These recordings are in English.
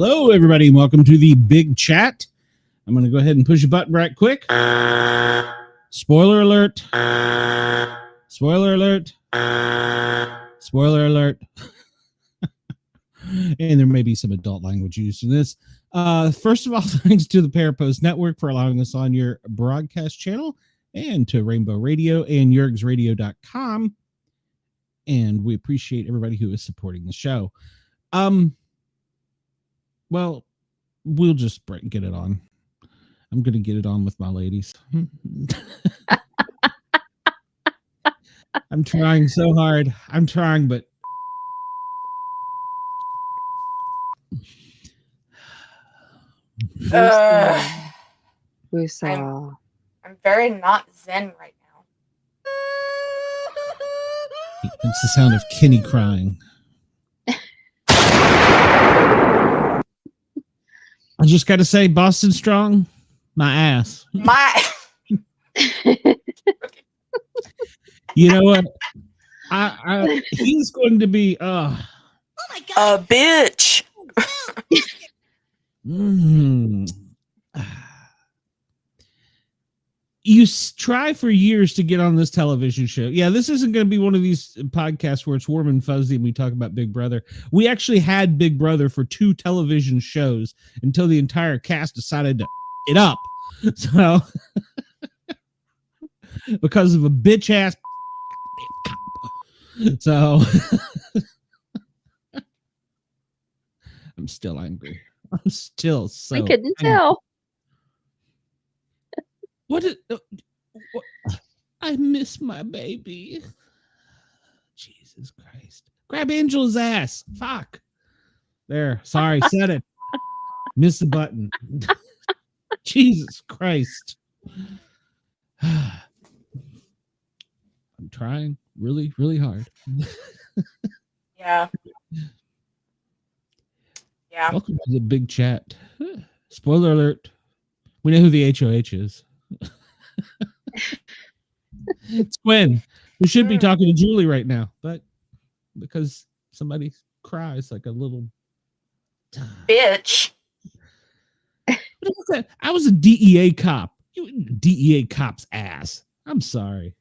Hello, everybody, and welcome to the big chat. I'm going to go ahead and push a button right quick. Spoiler alert. Spoiler alert. Spoiler alert. And there may be some adult language used in this. First of all, thanks to the Parapost Network for allowing us on your broadcast channel, and to Rainbow Radio and YurgsRadio.com. And we appreciate everybody who is supporting the show. Well, we'll just get it on. I'm going to get it on with my ladies. I'm trying so hard. I'm trying, but I'm very not zen right now. It's the sound of Kenny crying. I just got to say, Boston Strong, my ass. You know what? He's going to be oh my God, a bitch. You try for years to get on this television show. Yeah, this isn't going to be one of these podcasts where it's warm and fuzzy and we talk about Big Brother. We actually had Big Brother for 2 television shows until the entire cast decided to it up. So, because of a bitch ass. So, I'm still angry. I'm still so. I couldn't tell. What? I miss my baby. Jesus Christ. Grab Angela's ass. Fuck. There. Sorry, said it. Miss the button. Jesus Christ. I'm trying really, really hard. Yeah. Yeah. Welcome to the big chat. Spoiler alert. We know who the HOH is. It's Quinn. We should be talking to Julie right now, but because somebody cries like a little bitch. I was a DEA cop. DEA cop's ass. I'm sorry.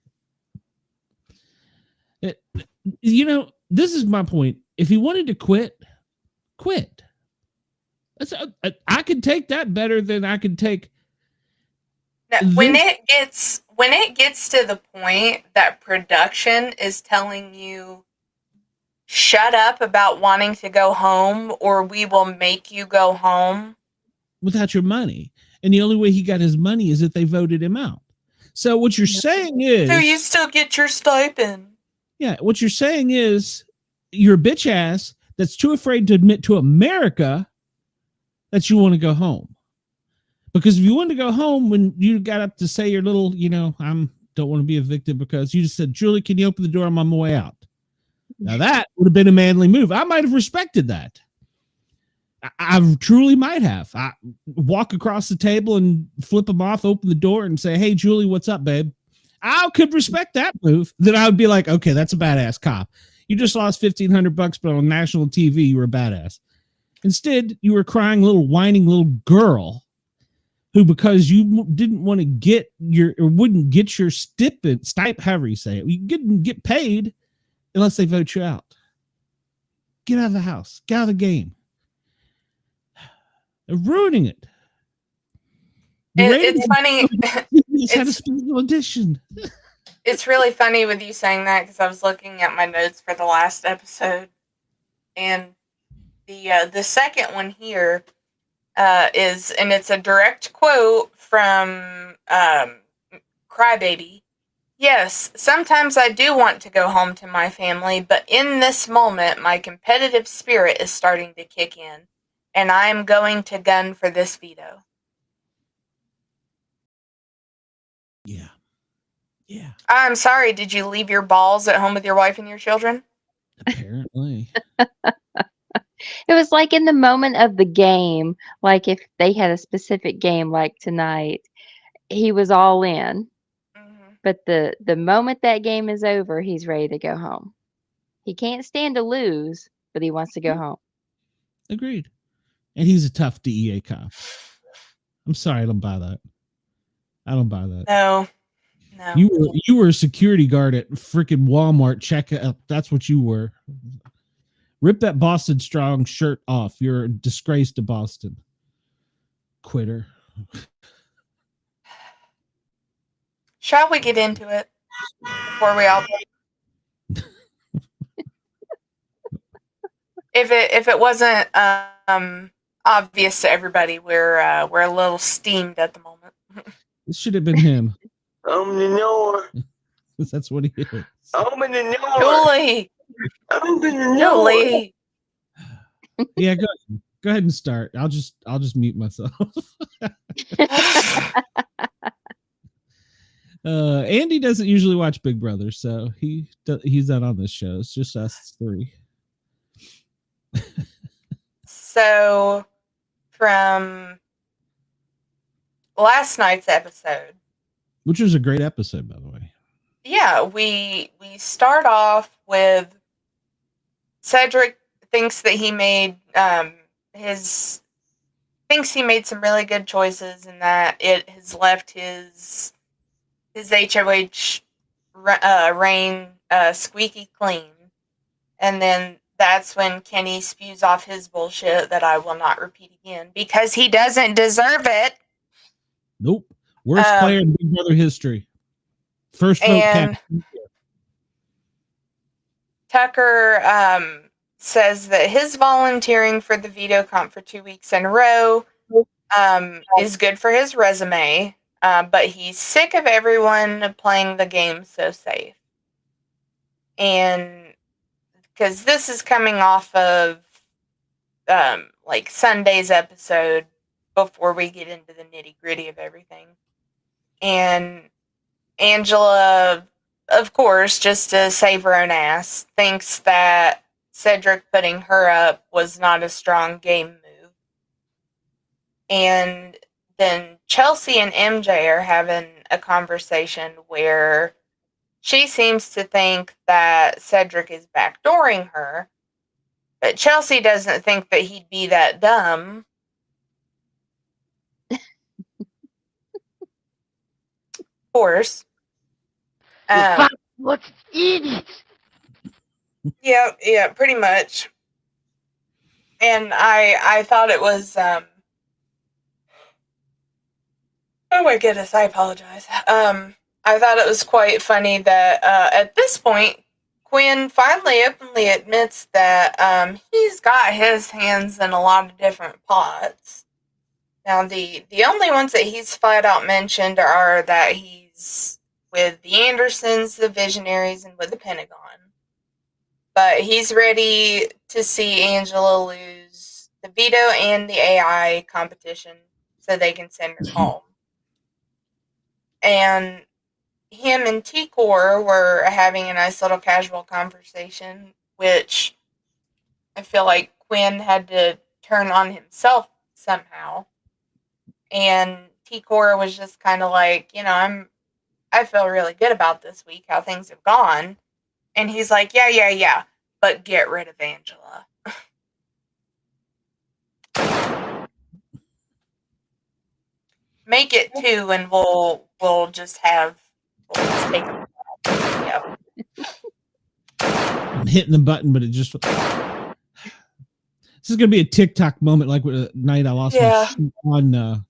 You know, this is my point. If he wanted to quit. I could take that better than I could take. When it gets to the point that production is telling you, shut up about wanting to go home, or we will make you go home without your money, and the only way he got his money is if they voted him out. So what you're saying is, so you still get your stipend. Yeah, what you're saying is you're a bitch ass that's too afraid to admit to America that you want to go home. Because if you wanted to go home when you got up to say your little, don't want to be evicted, because you just said, Julie, can you open the door? I'm on my way out. Now that would have been a manly move. I might have respected that. I truly might have. I walk across the table and flip them off, open the door and say, hey, Julie, what's up, babe? I could respect that move. Then I would be like, okay, that's a badass cop. You just lost $1,500, but on national TV, you were a badass. Instead, you were crying little whining little girl who, because you didn't want to get wouldn't get your stipend, however you say it, you didn't get paid unless they vote you out. Get out of the house. Get out of the game. They're ruining it. It's funny. It's had a special edition. It's really funny with you saying that, because I was looking at my notes for the last episode, and the second one here is, and it's a direct quote from Crybaby. Yes, sometimes I do want to go home to my family, but in this moment, my competitive spirit is starting to kick in, and I am going to gun for this veto. Yeah. Yeah. I'm sorry, did you leave your balls at home with your wife and your children? Apparently. It was like in the moment of the game, like if they had a specific game like tonight, he was all in. Mm-hmm. But the moment that game is over, he's ready to go home. He can't stand to lose, but he wants to go home. Agreed. And he's a tough DEA cop. I'm sorry, I don't buy that. I don't buy that. No. You were a security guard at freaking Walmart. Check it up. That's what you were. Rip that Boston Strong shirt off. You're a disgrace to Boston. Quitter. Shall we get into it before we all? If it wasn't obvious to everybody, we're a little steamed at the moment. This should have been him. Open the door. That's what he is. Open the door. Julie. Open the door. Julie. Yeah, go ahead and start. I'll just mute myself. Andy doesn't usually watch Big Brother, so he's not on this show. It's just us three. So, from last night's episode, which was a great episode, by the way. Yeah, we start off with Cedric thinks that he made he made some really good choices, and that it has left his HOH reign squeaky clean. And then that's when Kenny spews off his bullshit that I will not repeat again because he doesn't deserve it. Nope. Worst player in Big Brother history. First vote captain. Tucker says that his volunteering for the veto comp for 2 weeks in a row is good for his resume, but he's sick of everyone playing the game so safe. And because this is coming off of like Sunday's episode before we get into the nitty-gritty of everything. And Angela, of course, just to save her own ass, thinks that Cedric putting her up was not a strong game move. And then Chelsea and MJ are having a conversation where she seems to think that Cedric is backdooring her, but Chelsea doesn't think that he'd be that dumb. Of course. Let's eat it. Yeah, pretty much. And I thought it was oh my goodness, I apologize. I thought it was quite funny that at this point Quinn finally openly admits that he's got his hands in a lot of different pots. Now the only ones that he's flat out mentioned are that he's with the Andersons, the Visionaries, and with the Pentagon. But he's ready to see Angela lose the veto and the AI competition so they can send her home. And him and T-Core were having a nice little casual conversation, which I feel like Quinn had to turn on himself somehow. And T-Core was just kind of like, I feel really good about this week, how things have gone. And he's like, yeah, but get rid of Angela. Make it 2 and we'll just take them. Yep. I'm hitting the button, but it just... This is going to be a TikTok moment like the night I lost my shit on,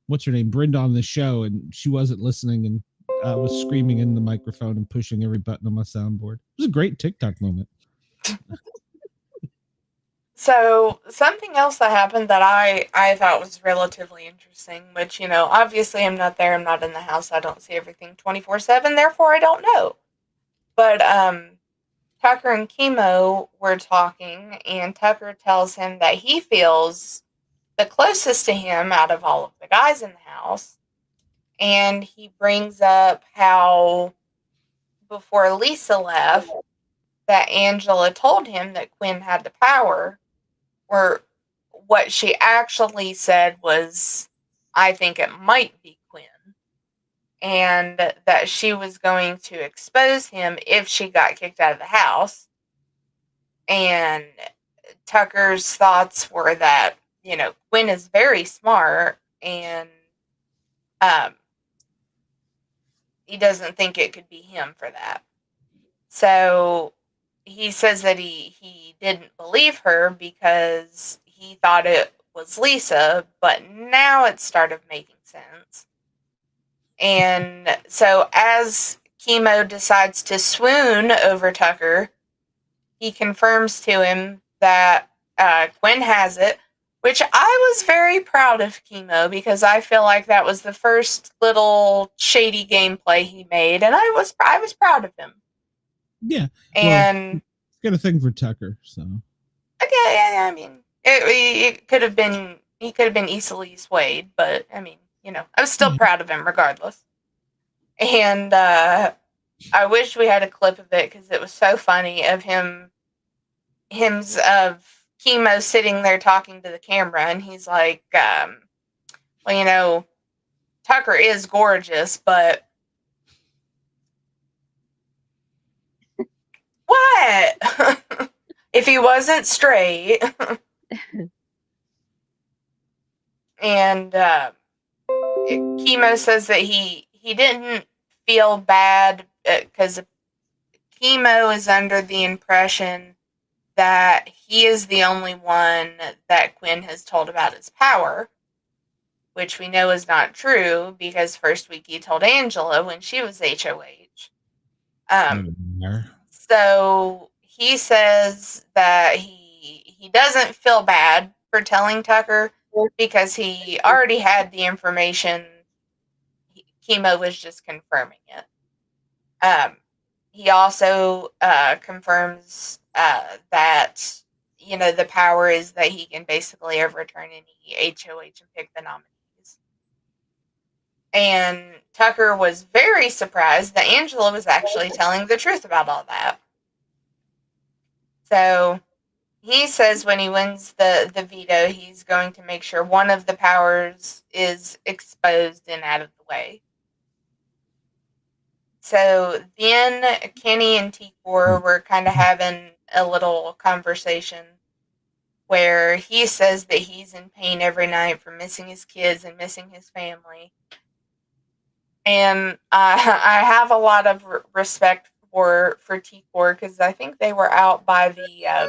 what's her name, Brenda on the show, and she wasn't listening, and I was screaming in the microphone and pushing every button on my soundboard. It was a great TikTok moment. So something else that happened that I thought was relatively interesting, which, obviously I'm not there, I'm not in the house, I don't see everything 24/7, therefore I don't know. But Tucker and Chemo were talking, and Tucker tells him that he feels the closest to him out of all of the guys in the house. And he brings up how before Lisa left, that Angela told him that Quinn had the power, or what she actually said was, I think it might be Quinn. And that she was going to expose him if she got kicked out of the house. And Tucker's thoughts were that Quinn is very smart, and he doesn't think it could be him for that. So he says that he didn't believe her because he thought it was Lisa, but now it started making sense. And so as Chemo decides to swoon over Tucker, he confirms to him that Quinn has it, which I was very proud of Chemo, because I feel like that was the first little shady gameplay he made, and I was proud of him. Yeah. And he's got a thing for Tucker, so. Okay, I mean, it could have been, he could have been easily swayed, but I mean, I was still proud of him regardless. And I wish we had a clip of it, because it was so funny of Chemo sitting there talking to the camera, and he's like, well, Tucker is gorgeous, but what? If he wasn't straight. And Chemo says that he didn't feel bad because Chemo is under the impression that he is the only one that Quinn has told about his power, which we know is not true, because first week he told Angela when she was HOH. So he says that he doesn't feel bad for telling Tucker, because he already had the information. Chemo was just confirming it. He also confirms that, the power is that he can basically overturn any HOH and pick the nominees. And Tucker was very surprised that Angela was actually telling the truth about all that. So he says when he wins the veto, he's going to make sure one of the powers is exposed and out of the way. So then Kenny and T4 were kind of having a little conversation where he says that he's in pain every night for missing his kids and missing his family. And I have a lot of respect for T4, because I think they were out by the...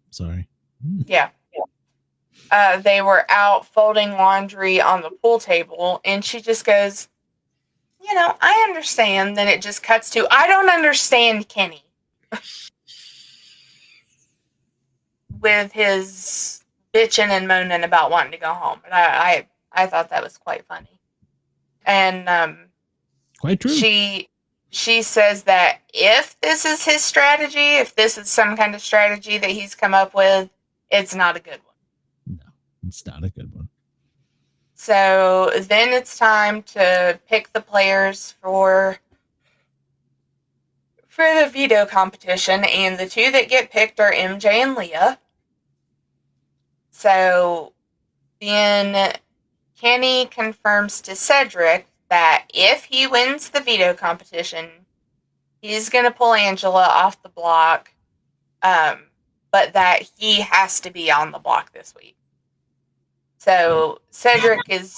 Sorry. Yeah. They were out folding laundry on the pool table, and she just goes, I understand. Then it just cuts to, I don't understand Kenny. With his bitching and moaning about wanting to go home. And I thought that was quite funny. And quite true. She says that if this is his strategy, if this is some kind of strategy that he's come up with, it's not a good one. No, it's not a good one. So then it's time to pick the players for the veto competition, and the two that get picked are MJ and Leah. So then Kenny confirms to Cedric that if he wins the veto competition, he's going to pull Angela off the block, but that he has to be on the block this week. So Cedric is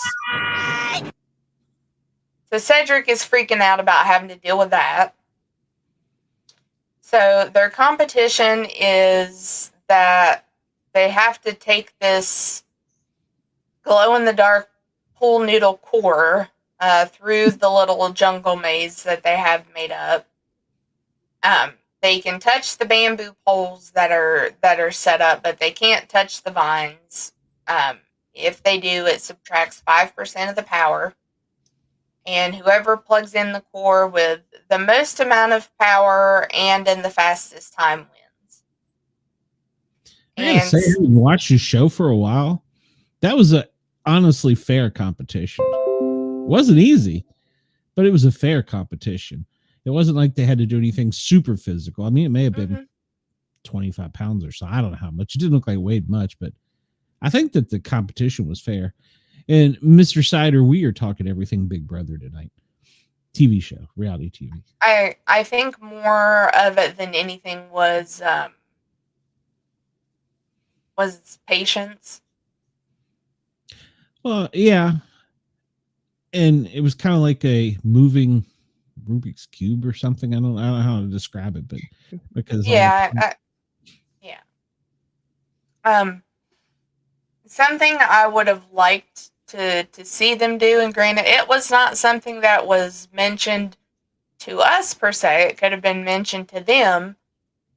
freaking out about having to deal with that. So their competition is that they have to take this glow-in-the-dark pool noodle core through the little jungle maze that they have made up. They can touch the bamboo poles that are set up, but they can't touch the vines. If they do, it subtracts 5% of the power. And whoever plugs in the core with the most amount of power and in the fastest time wins. I gotta say, having watched the show for a while, that was a honestly fair competition. It wasn't easy, but it was a fair competition. It wasn't like they had to do anything super physical. I mean, it may have been 25 pounds or so. I don't know how much. It didn't look like it weighed much, but I think that the competition was fair. And Mr. Sider, we are talking everything Big Brother tonight. TV show, reality TV. I think more of it than anything was was patience. Well, yeah. And it was kind of like a moving Rubik's Cube or something. I don't know how to describe it, but because Yeah. Something I would have liked to see them do, and granted, it was not something that was mentioned to us per se. It could have been mentioned to them,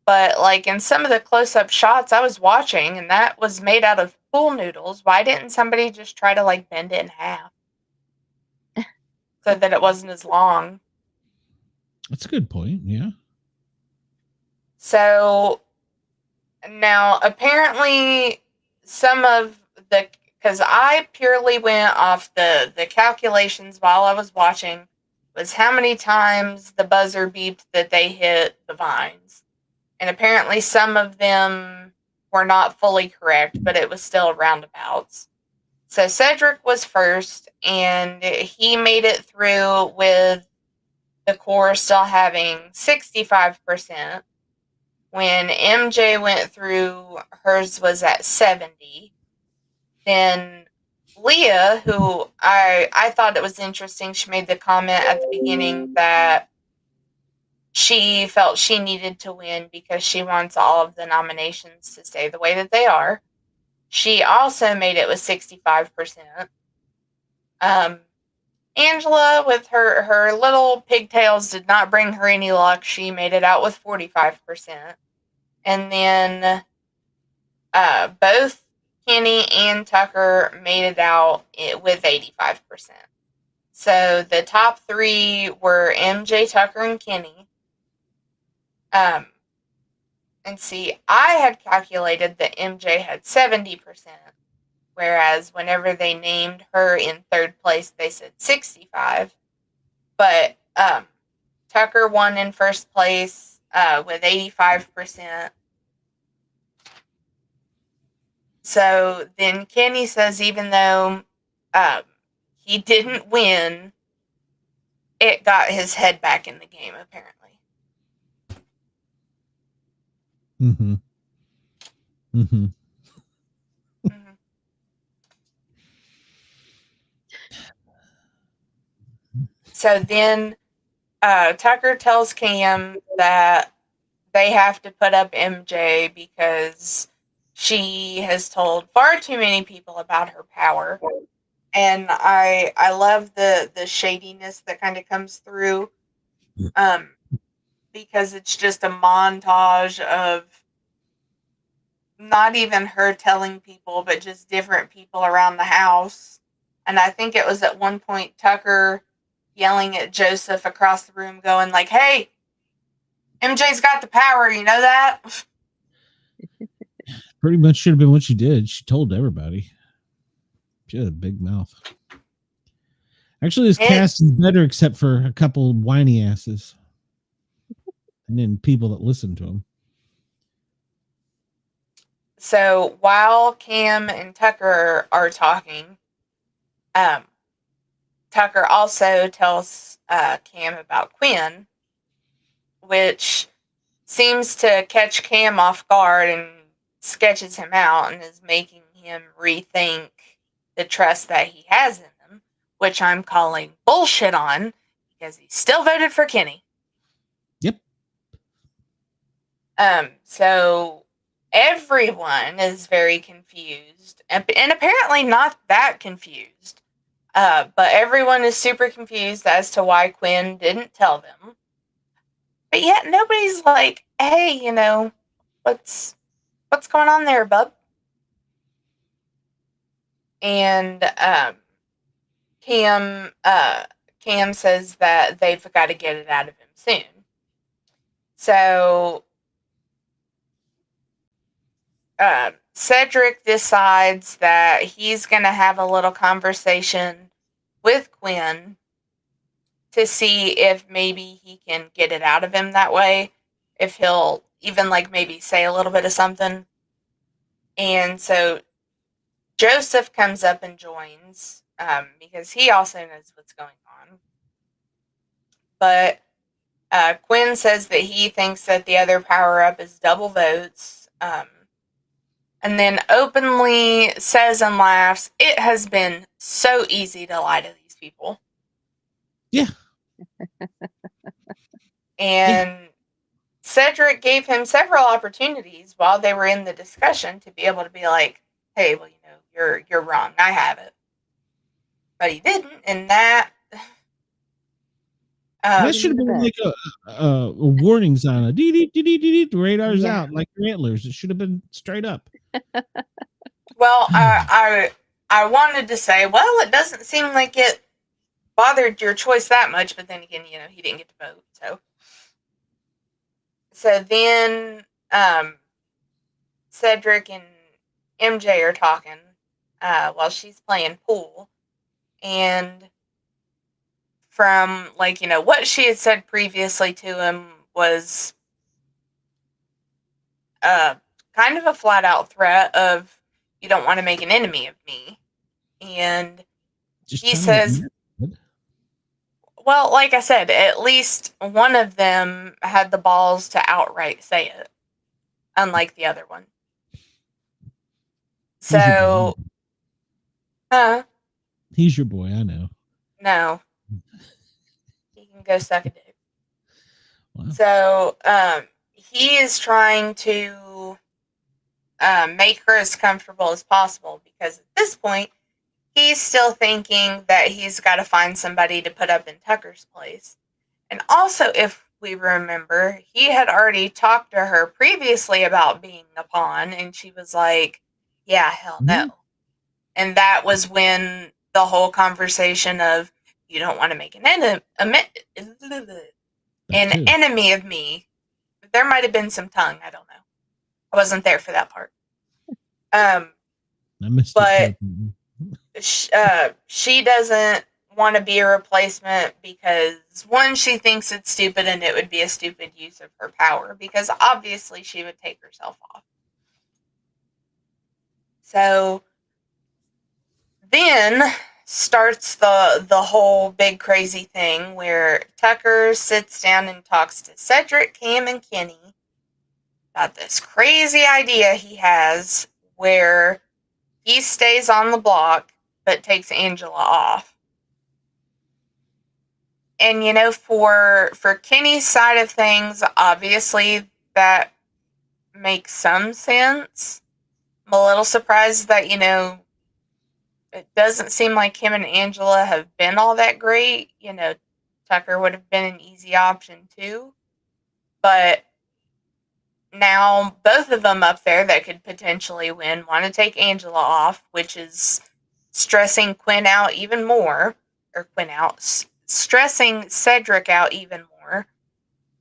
but like in some of the close-up shots I was watching, and that was made out of pool noodles. Why didn't somebody just try to like bend it in half so that it wasn't as long? That's a good point. Yeah. So now apparently some of the, because I purely went off the calculations while I was watching, was how many times the buzzer beeped that they hit the vines. And apparently some of them were not fully correct, but it was still roundabouts. So Cedric was first, and he made it through with the core still having 65%. When MJ went through, hers was at 70. Then Leah, who I thought it was interesting, she made the comment at the beginning that she felt she needed to win because she wants all of the nominations to stay the way that they are. She also made it with 65%. Angela, with her little pigtails, did not bring her any luck. She made it out with 45%. And then both Kenny and Tucker made it out with 85%. So the top three were MJ, Tucker, and Kenny. And see, I had calculated that MJ had 70%, whereas whenever they named her in third place, they said 65. But Tucker won in first place with 85%. So then Kenny says even though he didn't win, it got his head back in the game, apparently. Mm-hmm. Mm-hmm. Mm-hmm. So then Tucker tells Cam that they have to put up MJ because she has told far too many people about her power. And I love the shadiness that kind of comes through, because it's just a montage of not even her telling people, but just different people around the house. And I think it was at one point Tucker yelling at Joseph across the room, going like, "Hey, MJ's got the power, you know that?" Pretty much should have been what she did. She told everybody. She had a big mouth. Actually, this cast is better except for a couple whiny asses. And then people that listen to them. So while Cam and Tucker are talking, Tucker also tells Cam about Quinn, which seems to catch Cam off guard and sketches him out and is making him rethink the trust that he has in him, which I'm calling bullshit on because he still voted for Kenny. Yep. So everyone is very confused, and apparently not that confused. But everyone is super confused as to why Quinn didn't tell them. But yet nobody's like, "Hey, you know, what's going on there, bub?" And Cam says that they've got to get it out of him soon. So Cedric decides that he's going to have a little conversation with Quinn to see if maybe he can get it out of him that way, if he'll even like maybe say a little bit of something. And so Joseph comes up and joins because he also knows what's going on. But Quinn says that he thinks that the other power-up is double votes. and then openly says and laughs, "It has been so easy to lie to these people." Yeah. And Cedric gave him several opportunities while they were in the discussion to be able to be like, "Hey, well, you're wrong. I have it." But he didn't, and that That should have been like a warning sign. A dee dee dee dee dee. The radar's out, like your antlers. It should have been straight up. Well, I wanted to say, well, it doesn't seem like it bothered your choice that much, but then again, he didn't get to vote, so then Cedric and MJ are talking while she's playing pool, and from what she had said previously to him was kind of a flat out threat of, "You don't want to make an enemy of me." And he says, well, like I said, at least one of them had the balls to outright say it, unlike the other one. So, he's your boy, I know. No. He can go suck a dick. Wow. So, he is trying to make her as comfortable as possible, because at this point, he's still thinking that he's got to find somebody to put up in Tucker's place. And also, if we remember, he had already talked to her previously about being a pawn, and she was like, "Yeah, hell no." Mm-hmm. And that was when the whole conversation of, "You don't want to make an enemy of me." There might have been some tongue. I don't know. I wasn't there for that part. I missed but it. She doesn't want to be a replacement because, one, she thinks it's stupid and it would be a stupid use of her power, because obviously she would take herself off. So then starts the whole big crazy thing where Tucker sits down and talks to Cedric, Cam, and Kenny about this crazy idea he has where he stays on the block but takes Angela off. And for Kenny's side of things, obviously that makes some sense. I'm a little surprised that it doesn't seem like him and Angela have been all that great. Tucker would have been an easy option too. But now both of them up there that could potentially win want to take Angela off, which is stressing Quinn out even more. Or stressing Cedric out even more.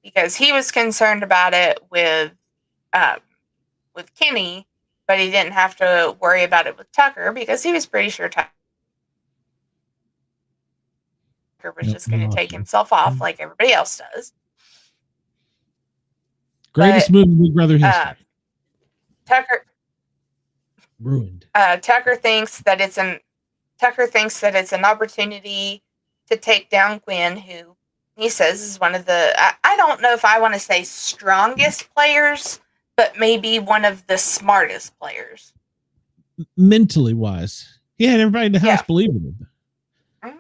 Because he was concerned about it with Kenny, but he didn't have to worry about it with Tucker because he was pretty sure Tucker was just going to take himself off like everybody else does. Greatest movie in Big Brother history. Tucker ruined. Tucker thinks that it's an opportunity to take down Quinn, who he says is one of the, I don't know if I want to say strongest players, but maybe one of the smartest players. Mentally wise. He had everybody in the house believing him.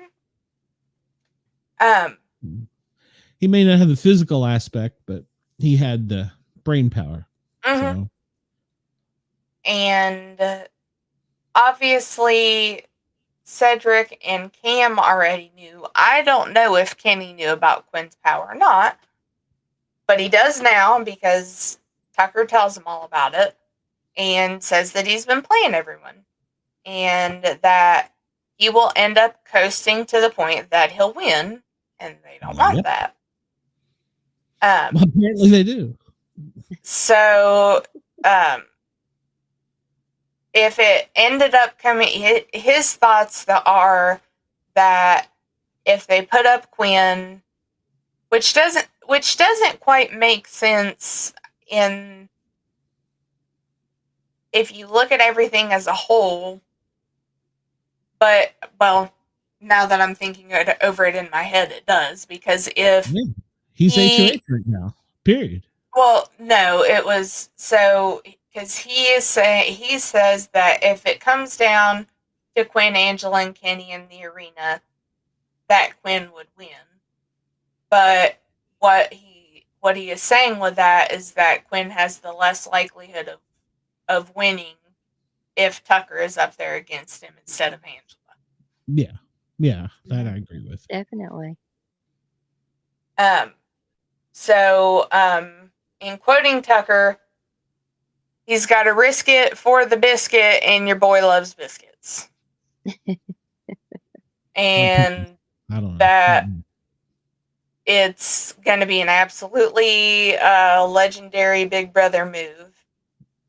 Mm-hmm. He may not have the physical aspect, but he had the brain power. Mm-hmm. So. And obviously Cedric and Cam already knew. I don't know if Kenny knew about Quinn's power or not, but he does now because Tucker tells him all about it and says that he's been playing everyone and that he will end up coasting to the point that he'll win, and they don't want that. Well, apparently they do. So, if it ended up coming, his thoughts are that if they put up Quinn, which doesn't quite make sense if you look at everything as a whole, but, well, now that I'm thinking over it in my head, it does, because if he's HOH right now, period. Well, no, it was so because he says that if it comes down to Quinn, Angela, and Kenny in the arena, that Quinn would win. But what he is saying with that is that Quinn has the less likelihood of winning if Tucker is up there against him instead of Angela. Yeah, that I agree with. Definitely. So, in quoting Tucker, he's got to risk it for the biscuit, and your boy loves biscuits. And I don't know. that it's going to be an absolutely legendary Big Brother move,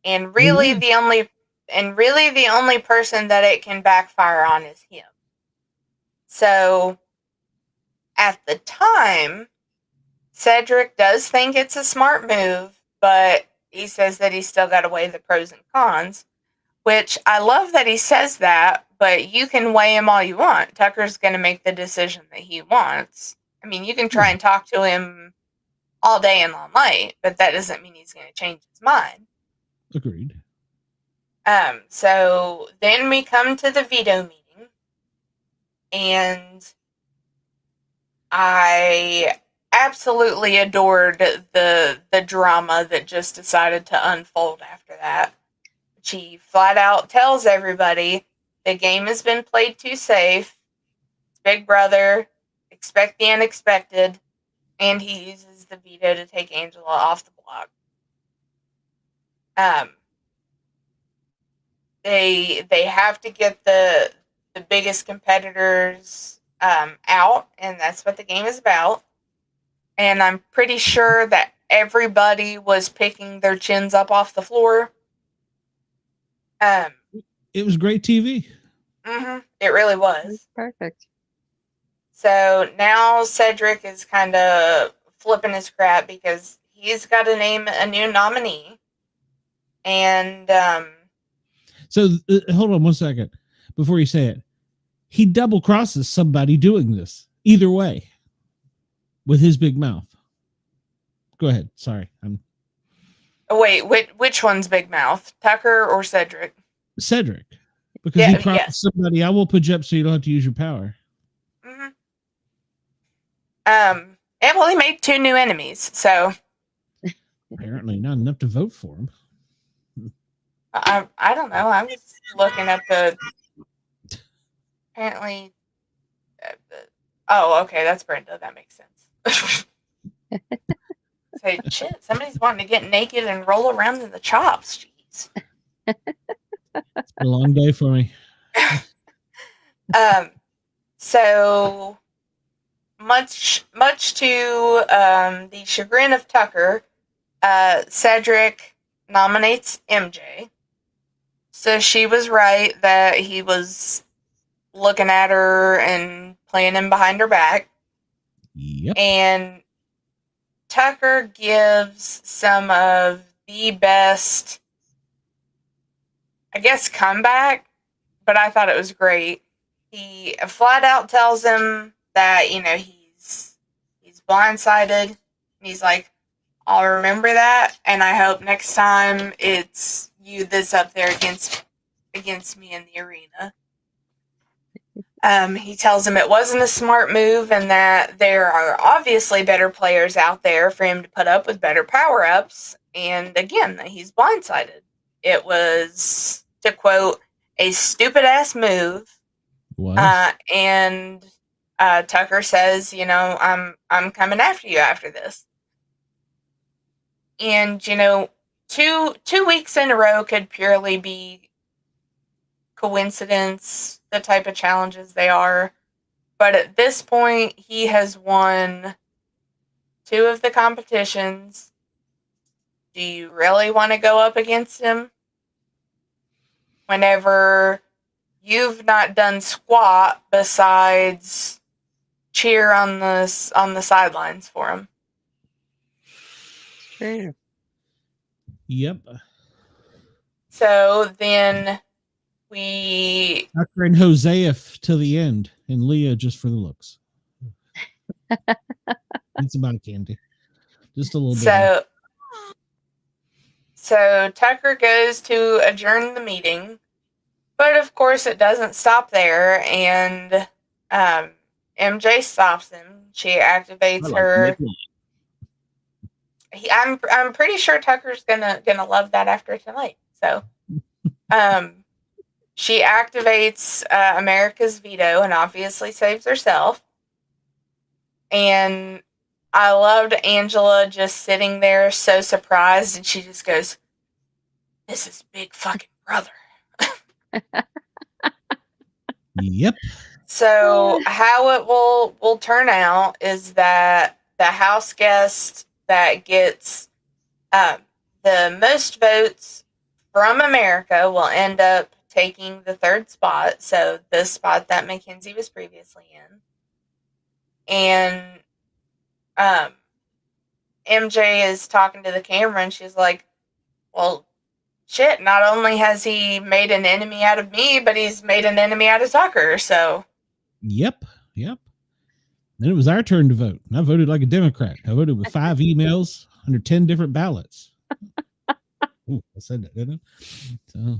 and really the only person that it can backfire on is him. So, at the time, Cedric does think it's a smart move, but he says that he's still got to weigh the pros and cons, which I love that he says that, but you can weigh him all you want. Tucker's going to make the decision that he wants. I mean, you can try and talk to him all day and all night, but that doesn't mean he's going to change his mind. Agreed. So then we come to the veto meeting, and I absolutely adored the drama that just decided to unfold after that. She flat out tells everybody the game has been played too safe. It's Big Brother. Expect the unexpected. And he uses the veto to take Angela off the block. They have to get the biggest competitors out, and that's what the game is about. And I'm pretty sure that everybody was picking their chins up off the floor. It was great TV. It really was. It was perfect. So now Cedric is kind of flipping his crap because he's got to name a new nominee. And so hold on one second before you say it. He double crosses somebody doing this either way with his big mouth. Go ahead. Sorry. wait, which one's Big Mouth? Tucker or Cedric? Cedric. Because he crosses somebody. I will put you up so you don't have to use your power. And well, he made 2 new enemies, so apparently not enough to vote for him. I don't know. I was looking at the apparently. Oh, okay, that's Brenda. That makes sense. Say, shit, somebody's wanting to get naked and roll around in the chops. Jeez. It's been a long day for me. So much to the chagrin of Tucker, Cedric nominates MJ. So she was right that he was looking at her and playing him behind her back. Yep. And Tucker gives some of the best, I guess, comeback, but I thought it was great. He flat out tells him that, you know, he's blindsided. And he's like, I'll remember that, and I hope next time it's you that's up there against me in the arena. He tells him it wasn't a smart move and that there are obviously better players out there for him to put up with better power-ups, and again, that he's blindsided. It was, to quote, a stupid-ass move. And Tucker says, you know, I'm coming after you after this. And, you know, two weeks in a row could purely be coincidence, the type of challenges they are. But at this point, he has won 2 of the competitions. Do you really want to go up against him? Whenever you've not done squat besides cheer on the sidelines for him. True. Yep. So then we Tucker and Hosea till the end, and Leah just for the looks. It's about candy, just a little bit. So Tucker goes to adjourn the meeting, but of course it doesn't stop there, and MJ stops him. She activates her. I'm pretty sure Tucker's gonna love that after tonight. So, she activates America's veto and obviously saves herself. And I loved Angela just sitting there so surprised, and she just goes, "This is Big fucking brother." Yep. So how it will turn out is that the house guest that gets the most votes from America will end up taking the third spot. So the spot that Makensy was previously in. And MJ is talking to the camera, and she's like, well, shit, not only has he made an enemy out of me, but he's made an enemy out of Tucker. So Yep. Then it was our turn to vote. And I voted like a Democrat. I voted with 5 emails under 10 different ballots. Ooh, I said that, didn't I?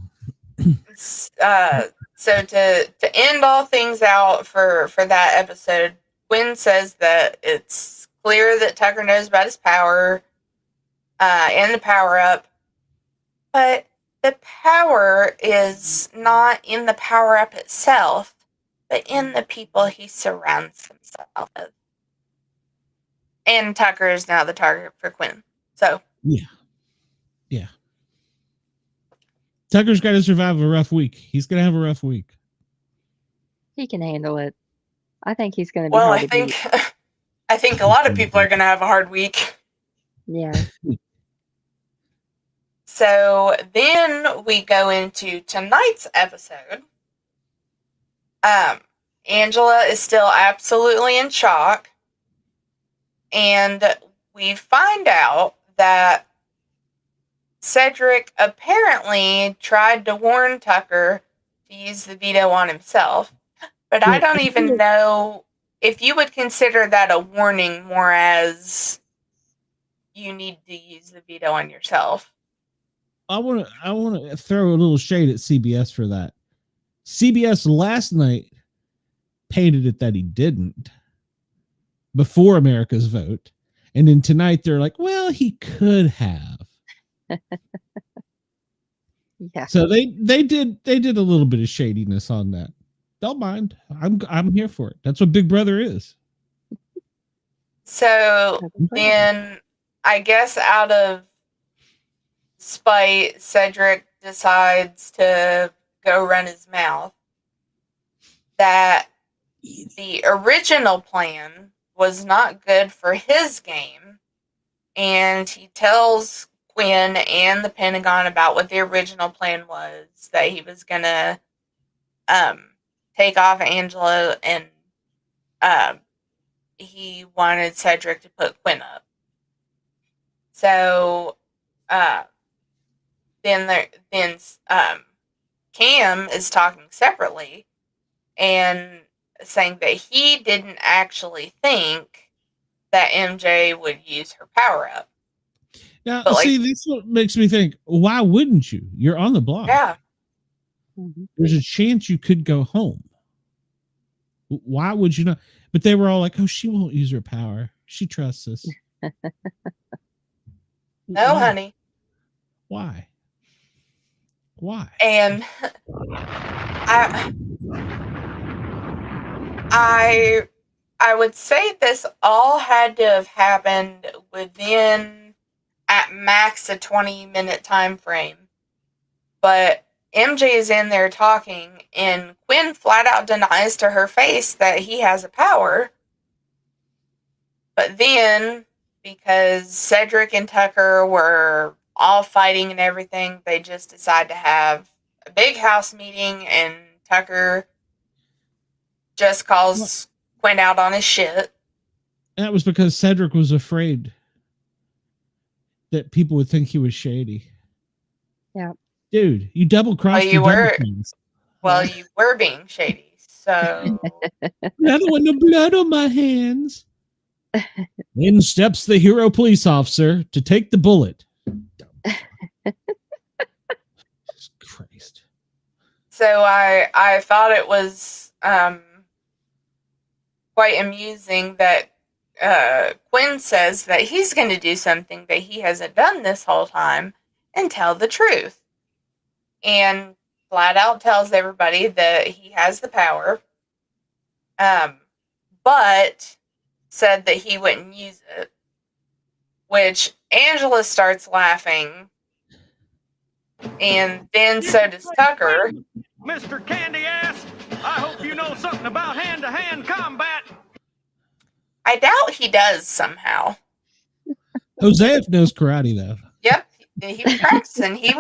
So to end all things out for that episode, Quinn says that it's clear that Tucker knows about his power and the power up, but the power is not in the power up itself, but in the people he surrounds himself with. And Tucker is now the target for Quinn. So Yeah. Tucker's got to survive a rough week. He's going to have a rough week. He can handle it. I think he's going to be well, hard I to beat. think a lot of people are going to have a hard week. Yeah. So then we go into tonight's episode. Angela is still absolutely in shock. And we find out that Cedric apparently tried to warn Tucker to use the veto on himself. But I don't even know if you would consider that a warning more as you need to use the veto on yourself. I want to throw a little shade at CBS for that. CBS last night painted it that he didn't before America's vote. And then tonight they're like, well, he could have. Yeah. So they did a little bit of shadiness on that. Don't mind. I'm here for it. That's what Big Brother is. So then I guess out of spite, Cedric decides to go run his mouth that the original plan was not good for his game, and he tells Quinn and the Pentagon about what the original plan was, that he was gonna take off Angela, and he wanted Cedric to put Quinn up. So then Cam is talking separately and saying that he didn't actually think that MJ would use her power up. Now, But, see, this what makes me think, why wouldn't you? You're on the block. Yeah. There's a chance you could go home. Why would you not? But they were all like, oh, she won't use her power. She trusts us. No, honey. Why? And I would say this all had to have happened within at max a 20-minute time frame. But MJ is in there talking, and Quinn flat out denies to her face that he has a power. But then, because Cedric and Tucker were all fighting and everything, they just decide to have a big house meeting, and Tucker just calls Quinn out on his shit. And that was because Cedric was afraid that people would think he was shady. Yeah. Dude, you double-crossed Well, your you double-cross. Well, you were being shady, so... I don't want no blood on my hands. In steps the hero police officer to take the bullet. So I thought it was quite amusing that Quinn says that he's going to do something that he hasn't done this whole time and tell the truth. And flat out tells everybody that he has the power, but said that he wouldn't use it, which Angela starts laughing, and then so does Tucker. Mr. Candy Ass, I hope you know something about hand-to-hand combat. I doubt he does somehow. Hosea knows karate though, Yep, he was practicing. He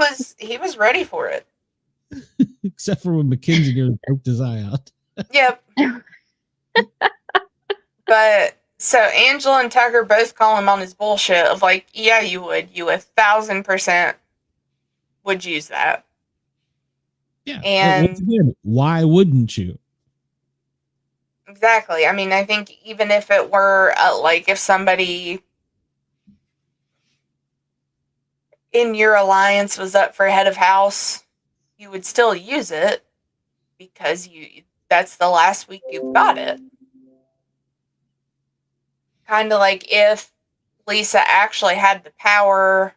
was ready for it. except for when Makensy nearly poked his eye out. Yep. But so Angela and Tucker both call him on his bullshit of like, yeah, you would. You 1,000% would use that. Yeah. And once again, why wouldn't you? exactly. I mean, I think even if it were like if somebody in your alliance was up for head of house, you would still use it because that's the last week you've got it. Kind of like if Lisa actually had the power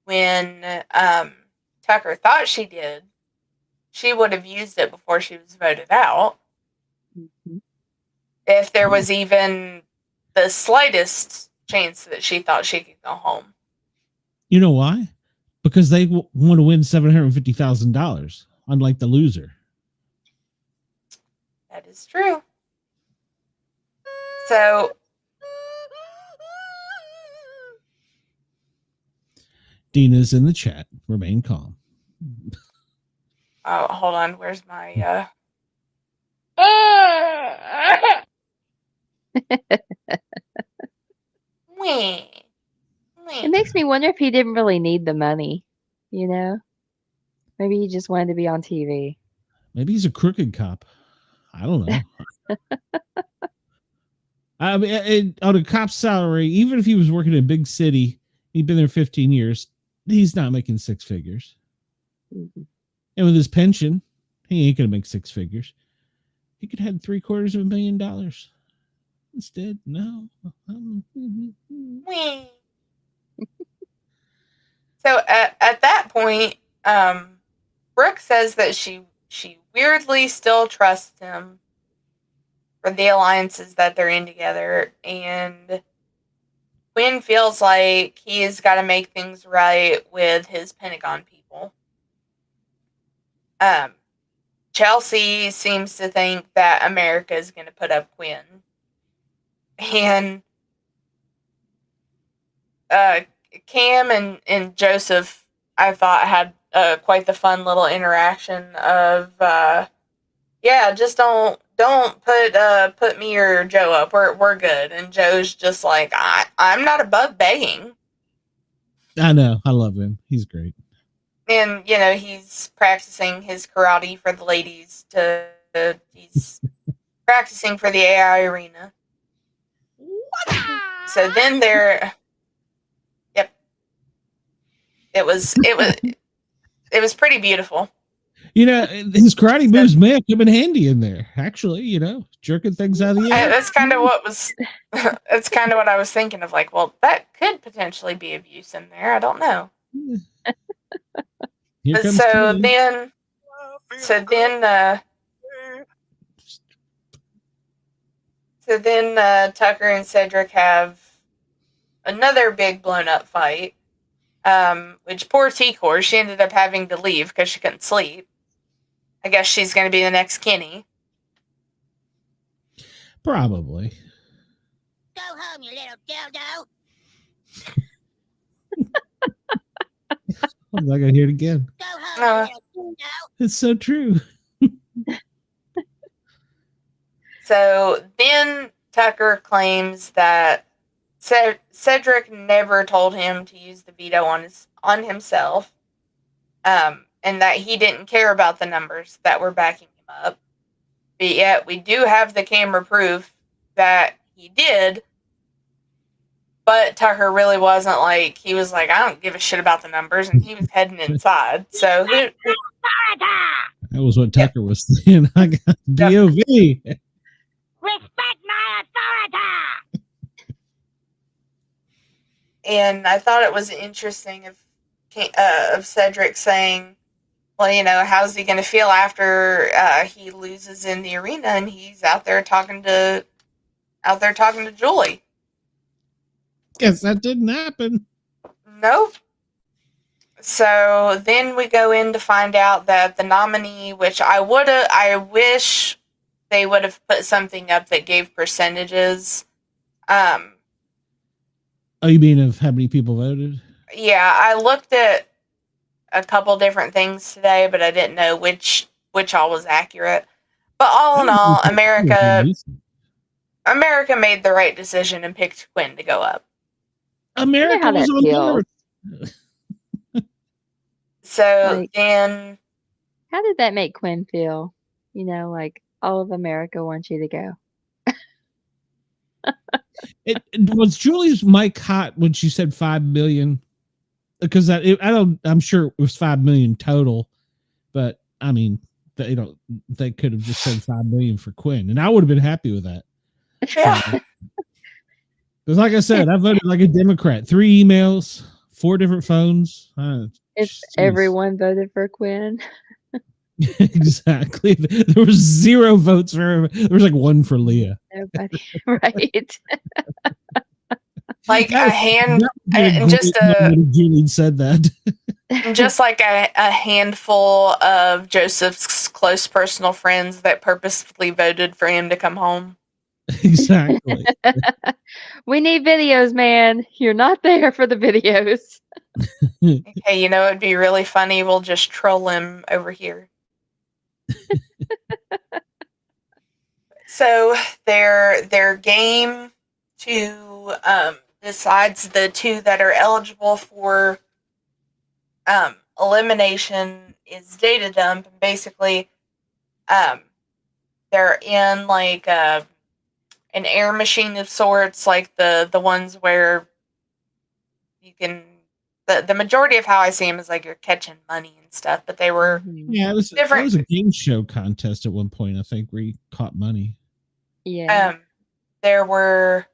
when Tucker thought she did, she would have used it before she was voted out. Mm-hmm. If there was even the slightest chance that she thought she could go home. You know why? Because they want to win $750,000, unlike the loser. That is true. So Dina's in the chat. Remain calm. oh, hold on. Where's my It makes me wonder if he didn't really need the money, you know? Maybe he just wanted to be on TV. Maybe he's a crooked cop. I don't know. I mean, on a cop's salary, even if he was working in a big city, he'd been there 15 years, he's not making six figures. Mm-hmm. And with his pension, he ain't going to make six figures. He could have had $750,000 instead. No. So at that point, Brooke says that she weirdly still trusts him for the alliances that they're in together, and Quinn feels like he's got to make things right with his Pentagon people. Chelsea seems to think that America is going to put up Quinn, and Cam and Joseph, I thought, had quite the fun little interaction of, yeah, just don't put me or Joe up. We're good. And Joe's just like, I'm not above begging. I know. I love him. He's great. And, he's practicing his karate for the ladies he's practicing for the AI arena. So then it was pretty beautiful. His karate moves may have come in handy in there, actually, jerking things out of the air. That's kind of what I was thinking of, like, well, that could potentially be abuse in there. I don't know. Here comes so Ken. then Tucker and Cedric have another big blown up fight, which poor T-Core, she ended up having to leave because she couldn't sleep. I guess she's going to be the next Kenny. Probably. Go home, you little dildo. I'm not going to hear it again. Go home, you little dildo. It's so true. So then Tucker claims that Cedric never told him to use the veto on himself, and that he didn't care about the numbers that were backing him up. But yet we do have the camera proof that he did. But Tucker really wasn't like, he was like, I don't give a shit about the numbers, and he was heading inside. So Authority! That was what Tucker was saying. I got DOV. Respect my authority! And I thought it was interesting of Cedric saying, well, you know, how's he going to feel after he loses in the arena and he's out there talking to Julie? Guess that didn't happen. Nope. So then we go in to find out that the nominee, which I wish they would have put something up that gave percentages. Oh, you mean of how many people voted? Yeah, I looked at a couple different things today, but I didn't know which all was accurate. But all in all, America made the right decision and picked Quinn to go up. America how was that on feels. board. So Like- then, How did that make Quinn feel? You know, like all of America wants you to go. It was Julie's mic hot when she said 5 million, because I'm sure it was 5 million total, but I mean, they could have just said 5 million for Quinn, and I would have been happy with that. yeah, Because, like I said, I voted like a Democrat. 3 emails, 4 different phones. If Jeez. everyone voted for Quinn. Exactly. There was 0 votes for. There was like 1 for Leah. Nobody, right? like a hand, That would be a and just great a moment if Julie said that. just like a handful of Joseph's close personal friends that purposefully voted for him to come home. Exactly. We need videos, man. You're not there for the videos. Hey, you know, it'd be really funny. We'll just troll him over here. So their game to decides the 2 that are eligible for elimination is data dump. And basically, they're in like an air machine of sorts, like the ones where you can. The majority of how I see them is like you're catching money and stuff, but they were Yeah, it was a game show contest at one point, I think, where you caught money. Yeah. There were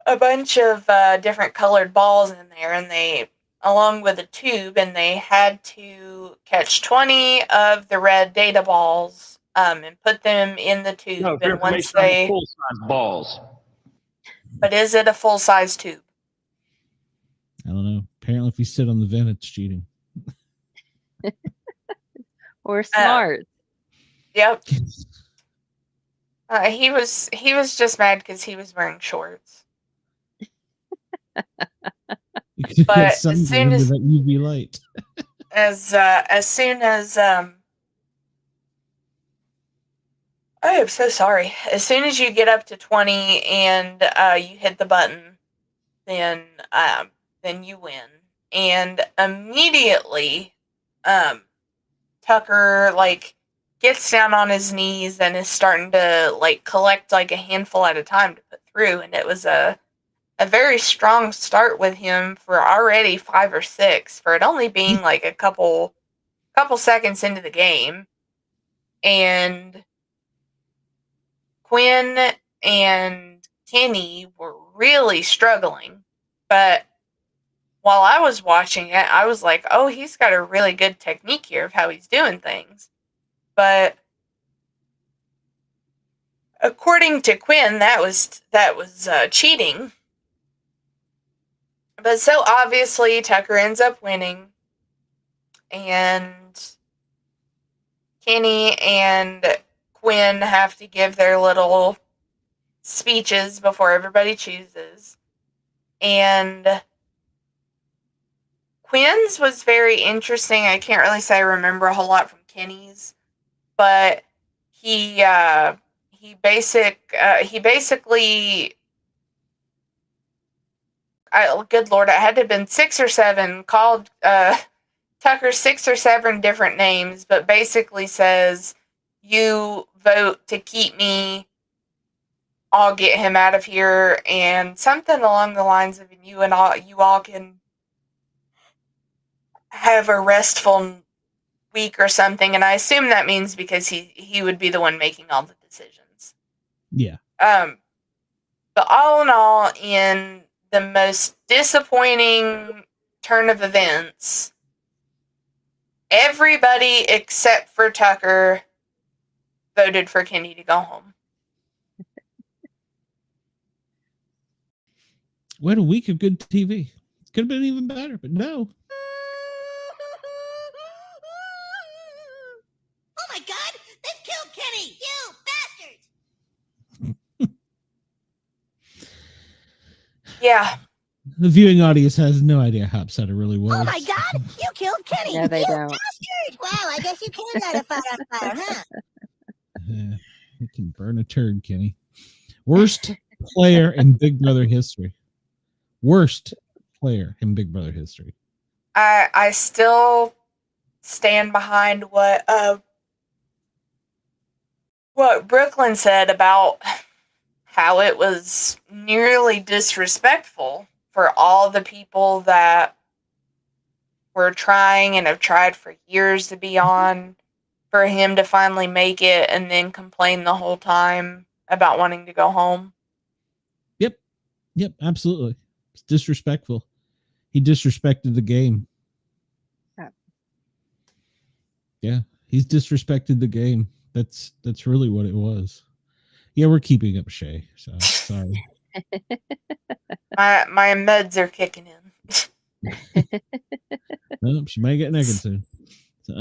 a bunch of different colored balls in there, and they, along with a tube, and they had to catch 20 of the red data balls and put them in the tube. No, And once they, full-size balls. but is it a full size tube? I don't know. Apparently, if you sit on the vent, it's cheating. Or smart. Yep. He was just mad because he was wearing shorts. You could But get as soon sunburned as- with that UV light. As soon as I am so sorry. As soon as you get up to 20 and you hit the button, then you win. And immediately, Tucker like gets down on his knees and is starting to like collect like a handful at a time to put through. And it was a very strong start with him for already 5 or 6 for it only being like a couple seconds into the game. And Quinn and Kenny were really struggling, but while I was watching it, I was like, oh, he's got a really good technique here of how he's doing things. But according to Quinn, that was cheating. But so obviously Tucker ends up winning, and Kenny and Quinn have to give their little speeches before everybody chooses. And Quinn's was very interesting. I can't really say I remember a whole lot from Kenny's, but he basically, good Lord, it had to have been 6 or 7, called Tucker 6 or 7 different names, but basically says, you vote to keep me I'll get him out of here, and something along the lines of you all can have a restful week or something. And I assume that means because he would be the one making all the decisions. Yeah. But all in all, in the most disappointing turn of events, everybody except for Tucker voted for Kenny to go home. What a week of good TV. Could have been even better, but no. Oh my god! They've killed Kenny! You bastards! Yeah. The viewing audience has no idea how upset it really was. Oh my god! You killed Kenny! No, they you don't. bastard! Well, I guess you can light a fire on fire, huh? Yeah, you can burn a turd, Kenny. Worst player in Big Brother history. Worst player in Big Brother history. I still stand behind what Brooklyn said about how it was nearly disrespectful for all the people that were trying and have tried for years to be on, for him to finally make it and then complain the whole time about wanting to go home. Yep, absolutely. It's disrespectful. He disrespected the game. Yeah, he's disrespected the game. That's really what it was. Yeah, we're keeping up Shay, so sorry. My meds are kicking in. Well, she might get naked soon.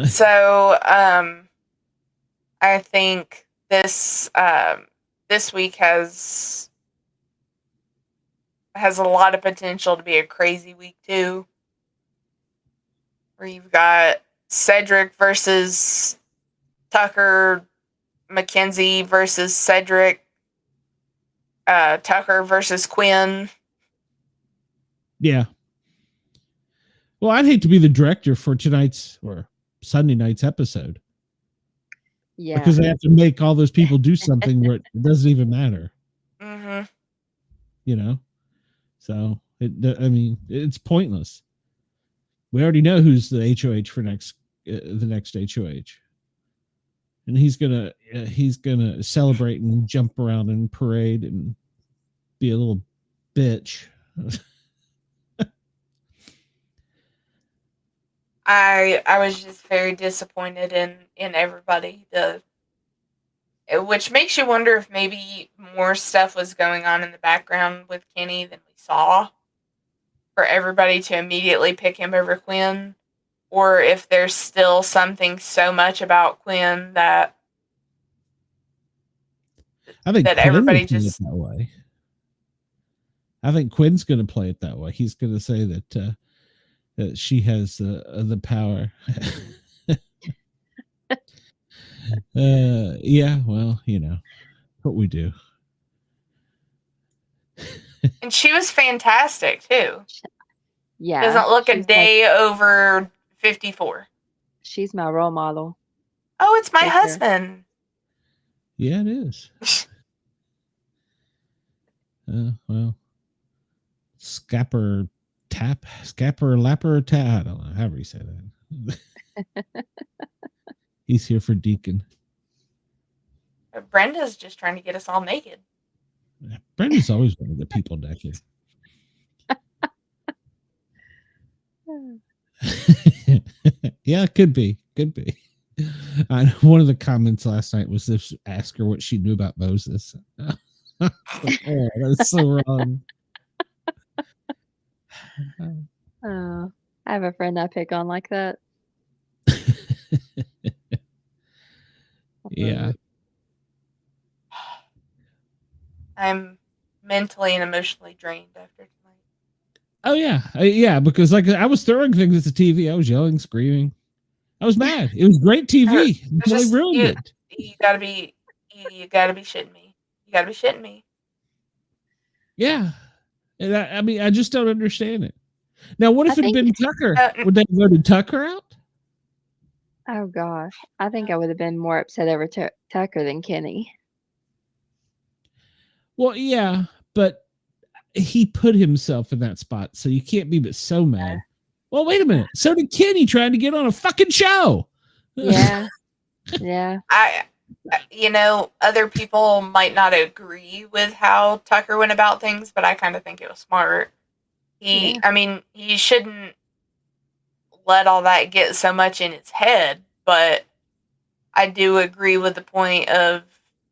So, I think this week has a lot of potential to be a crazy week too, where you've got Cedric versus Tucker, Makensy versus Cedric, Tucker versus Quinn. Yeah. Well, I'd hate to be the director for tonight's or Sunday night's episode. Yeah. Because they have to make all those people do something where it doesn't even matter. Mm-hmm. You know? So, it's pointless. We already know who's the HOH for the next HOH. And he's gonna celebrate and jump around and parade and be a little bitch. I was just very disappointed in everybody. Which makes you wonder if maybe more stuff was going on in the background with Kenny than we saw, for everybody to immediately pick him over Quinn, or if there's still something so much about Quinn that I think that Quinn everybody will play just it that way. I think Quinn's going to play it that way. He's going to say that she has the power. Yeah, well, what we do. and she was fantastic too. Yeah. Doesn't look a she's day over 54. She's my role model. Oh, it's my For sure. husband. Yeah, it is. Well, Scapper Lapper Tap. I don't know, however you say that. He's here for Deacon. Brenda's just trying to get us all naked. Brenda's always one of the people naked. Yeah, could be. One of the comments last night was this: ask her what she knew about Moses. Oh, that's so wrong. Oh, I have a friend I pick on like that. Yeah. I'm mentally and emotionally drained after tonight. Oh yeah, because I was throwing things at the TV. I was yelling, screaming. I was mad. It was great TV. They ruined it. You gotta be shitting me. You gotta be shitting me. Yeah, and I just don't understand it. Now, what if it had been Tucker? Would they have voted Tucker out? Oh gosh, I think I would have been more upset over Tucker than Kenny. Well, yeah, but he put himself in that spot, so you can't be but so mad. Well, wait a minute. So did Kenny trying to get on a fucking show. Yeah. Yeah. Other people might not agree with how Tucker went about things, but I kind of think it was smart. He shouldn't let all that get so much in his head, but I do agree with the point of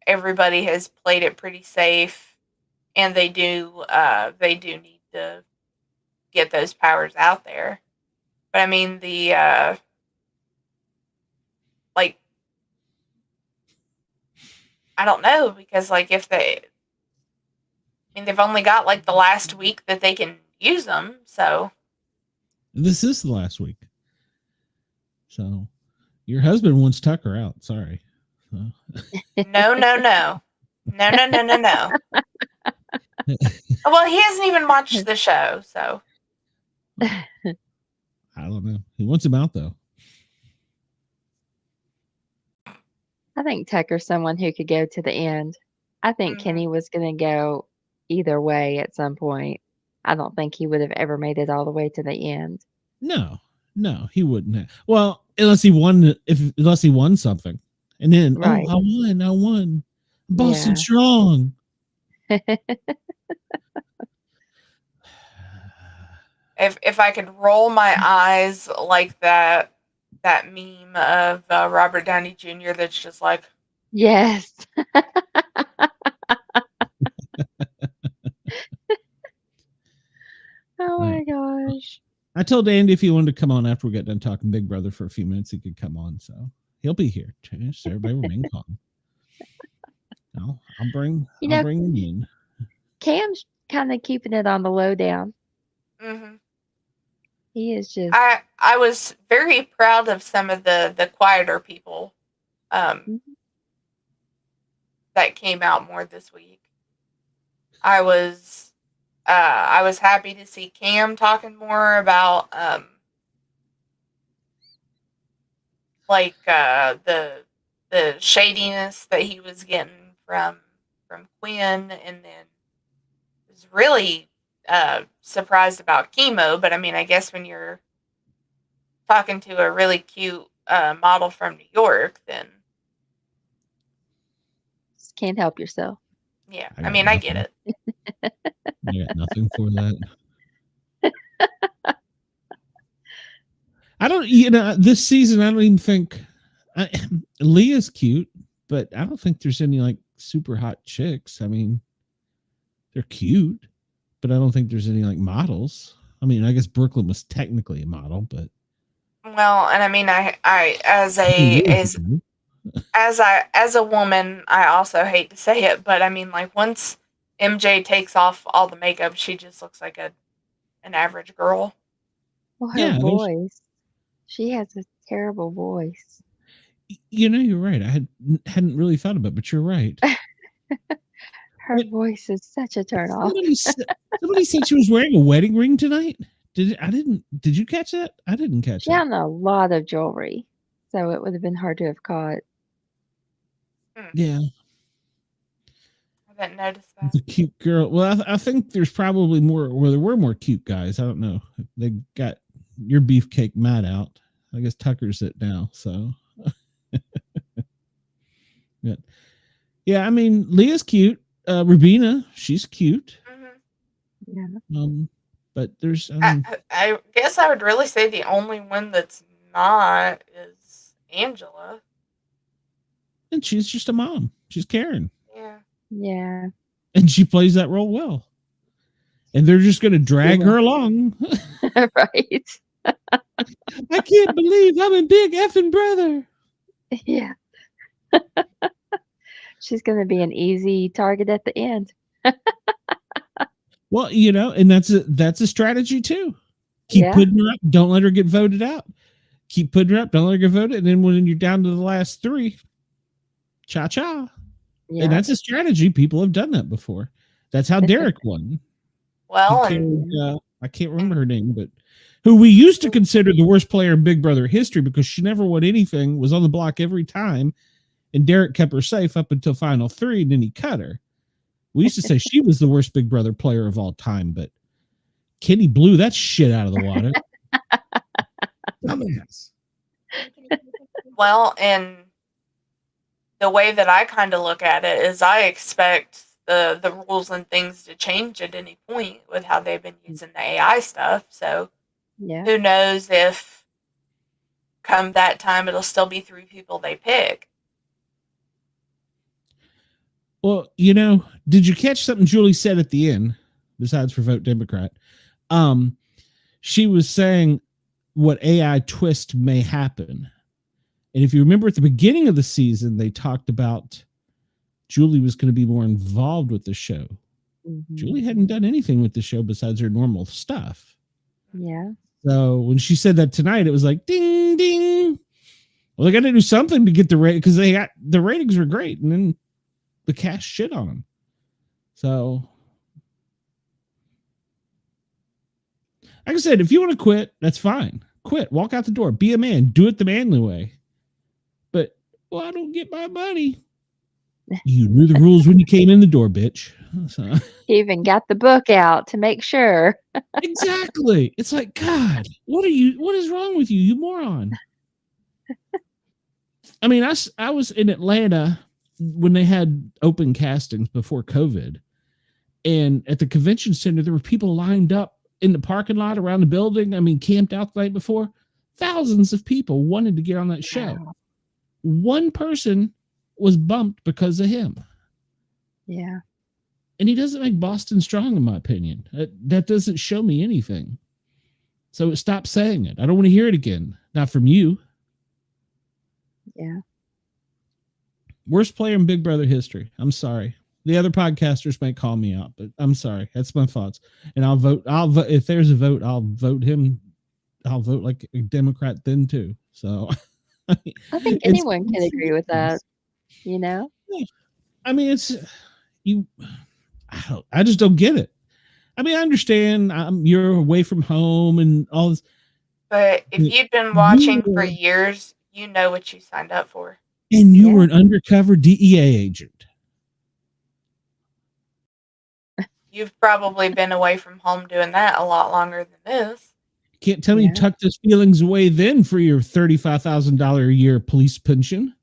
everybody has played it pretty safe, and they do need to get those powers out there. But I mean, I don't know, because if they've only got the last week that they can use them, so. This is the last week. So your husband wants Tucker out. Sorry. So. No. Well, he hasn't even watched the show, so. I don't know. He wants him out, though. I think Tucker's someone who could go to the end. I think Kenny was going to go either way at some point. I don't think he would have ever made it all the way to the end. No, he wouldn't have. Well, unless he won something. And then, right. I won. Boston strong. If I could roll my eyes like that meme of Robert Downey Jr. that's just like, yes. Oh my gosh. I told Andy if he wanted to come on after we got done talking Big Brother for a few minutes, he could come on. So he'll be here. Just everybody remain calm. I'll bring him in. Cam's kind of keeping it on the low down. Mm-hmm. He is just. I was very proud of some of the quieter people that came out more this week. I was happy to see Cam talking more about the shadiness that he was getting from Quinn, and then was really surprised about chemo. But I mean, I guess when you're talking to a really cute model from New York, then just can't help yourself. Yeah, I get it. I got nothing for that. I don't, this season, I don't even think Leah's cute, but I don't think there's any super hot chicks. I mean, they're cute, but I don't think there's any models. I mean, I guess Brooklyn was technically a model, but. Well, and I mean, I as a woman, I also hate to say it, but I mean, once MJ takes off all the makeup, she just looks like an average girl. Well, her voice. She has a terrible voice. You're right. I hadn't really thought about it, but you're right. Her voice is such a turn off. Somebody said she was wearing a wedding ring tonight. Did you catch that? I didn't catch she that. had a lot of jewelry, so it would have been hard to have caught. Yeah. I didn't notice that. The cute girl. Well, I think there's probably more. Well, there were more cute guys. I don't know. They got your beefcake Matt out. I guess Tucker's it now. So. Yeah. I mean, Leah's cute. Rubina, she's cute. Mm-hmm. Yeah. But there's. I guess I would really say the only one that's not is Angela. And she's just a mom. She's Karen. Yeah. Yeah. And she plays that role well. And they're just going to drag her along. Right. I can't believe I'm a big effing brother. Yeah. She's going to be an easy target at the end. Well, and that's a strategy too. Keep putting her up. Don't let her get voted out. Keep putting her up. Don't let her get voted. And then when you're down to the last three, cha-cha. Yeah. And that's a strategy. People have done that before. That's how Derek won. Well, I can't remember her name, but who we used to consider the worst player in Big Brother history because she never won anything, was on the block every time, and Derek kept her safe up until final three, and then he cut her. We used to say she was the worst Big Brother player of all time, but Kenny blew that shit out of the water. Dumbass. Well, and the way that I kind of look at it is I expect the rules and things to change at any point with how they've been using the AI stuff. So Yeah. who knows if come that time it'll still be 3 people they pick. Well, did you catch something Julie said at the end, besides for vote Democrat? She was saying what AI twist may happen. And if you remember at the beginning of the season, they talked about Julie was going to be more involved with the show. Mm-hmm. Julie hadn't done anything with the show besides her normal stuff. Yeah. So when she said that tonight, it was like, ding, ding. Well, they got to do something to get the rate, because the ratings were great. And then the cast shit on them. So, like I said, if you want to quit, that's fine. Quit. Walk out the door. Be a man. Do it the manly way. But, I don't get my money. You knew the rules when you came in the door, bitch. So. He even got the book out to make sure. Exactly. It's like, God, what is wrong with you, you moron? I mean, I was in Atlanta when they had open castings before COVID, and at the convention center, there were people lined up in the parking lot around the building. I mean, camped out the night before. Thousands of people wanted to get on that show. Wow. One person was bumped because of him. Yeah. And he doesn't make Boston strong, in my opinion. That doesn't show me anything. So stop saying it. I don't want to hear it again. Not from you. Yeah. Worst player in Big Brother history. I'm sorry. The other podcasters might call me out, but I'm sorry. That's my thoughts. And I'll vote. If there's a vote, I'll vote him. I'll vote like a Democrat then too. So I think anyone can agree with that. I mean, it's you. I just don't get it. I mean, I understand you're away from home and all this. But if you've been watching for years, you know what you signed up for. And you were an undercover DEA agent. You've probably been away from home doing that a lot longer than this. Can't tell me you tucked those feelings away then for your $35,000 a year police pension.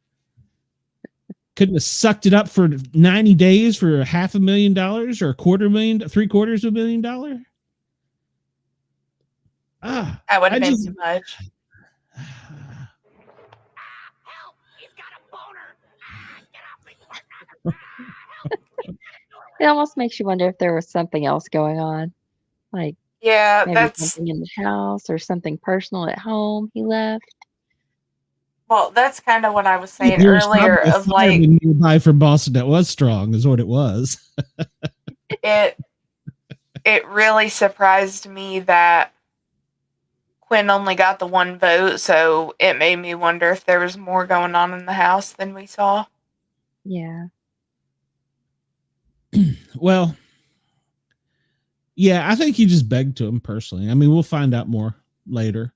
Couldn't have sucked it up for 90 days for $500,000 or $250,000, $750,000. That would have been too much. Help! He's got a boner! Get off me! It almost makes you wonder if there was something else going on. Like, yeah, maybe that's something in the house or something personal at home he left. Well, that's kind of what I was saying earlier. Of like, nearby from Boston that was strong is what it was. it really surprised me that Quinn only got the 1 vote, so it made me wonder if there was more going on in the house than we saw. Yeah. Well, yeah, I think he just begged to him personally. I mean, we'll find out more later,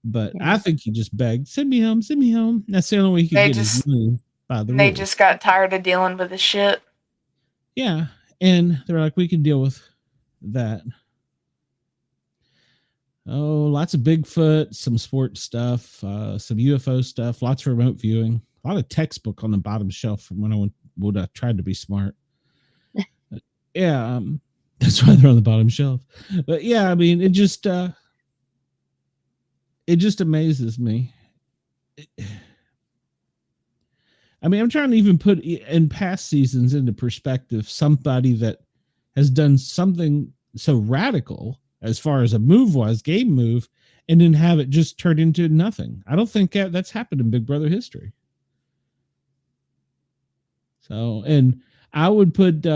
but I think he just begged, send me home, send me home. That's the only way he could get his money by the They rules. just got tired of dealing with the shit. Yeah, and they're like, we can deal with that. Oh, lots of Bigfoot, some sports stuff, some UFO stuff, lots of remote viewing, a lot of textbook on the bottom shelf from when I tried to be smart. Yeah, that's why they're on the bottom shelf. But yeah, I mean, it just amazes me. I mean, I'm trying to even put in past seasons into perspective somebody that has done something so radical as far as a move was, game move, and then have it just turn into nothing. I don't think that's happened in Big Brother history. So, and I would put,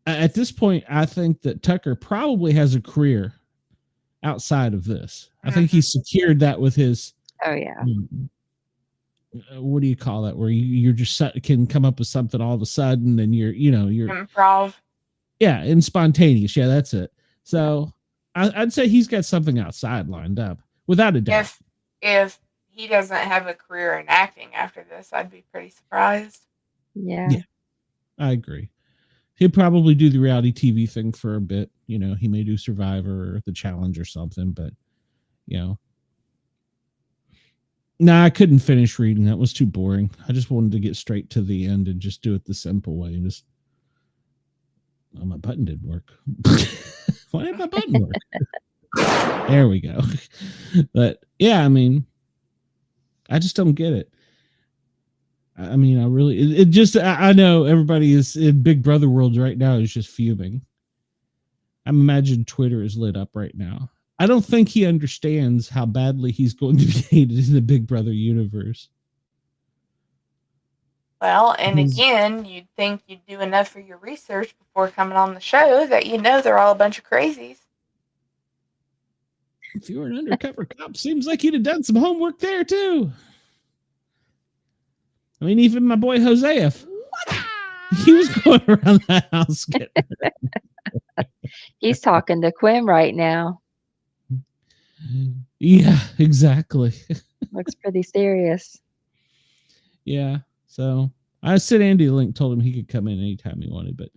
at this point, I think that Tucker probably has a career outside of this. I think he secured that with his. Oh yeah. What do you call that? Where you're just can come up with something all of a sudden, and you're Improv. Yeah, and spontaneous. Yeah, that's it. So I'd say he's got something outside lined up, without a doubt. If he doesn't have a career in acting after this, I'd be pretty surprised. Yeah. I agree. He'll probably do the reality TV thing for a bit. You know, he may do Survivor or The Challenge or something, but, you know. Nah, I couldn't finish reading. That was too boring. I just wanted to get straight to the end and just do it the simple way. And just, oh, my button didn't work. Why did my button work? There we go. But yeah, I mean, I just don't get it. I mean, I know everybody is in Big Brother world right now is just fuming. I imagine Twitter is lit up right now. I don't think he understands how badly he's going to be hated in the Big Brother universe. Well, and again, you'd think you'd do enough for your research before coming on the show that you know they're all a bunch of crazies. If you were an undercover cop, seems like you'd have done some homework there too. I mean, even my boy Hosea, he was going around the house. He's talking to Quinn right now. Yeah, exactly. Looks pretty serious. Yeah. So I sent Andy a link, told him he could come in anytime he wanted, but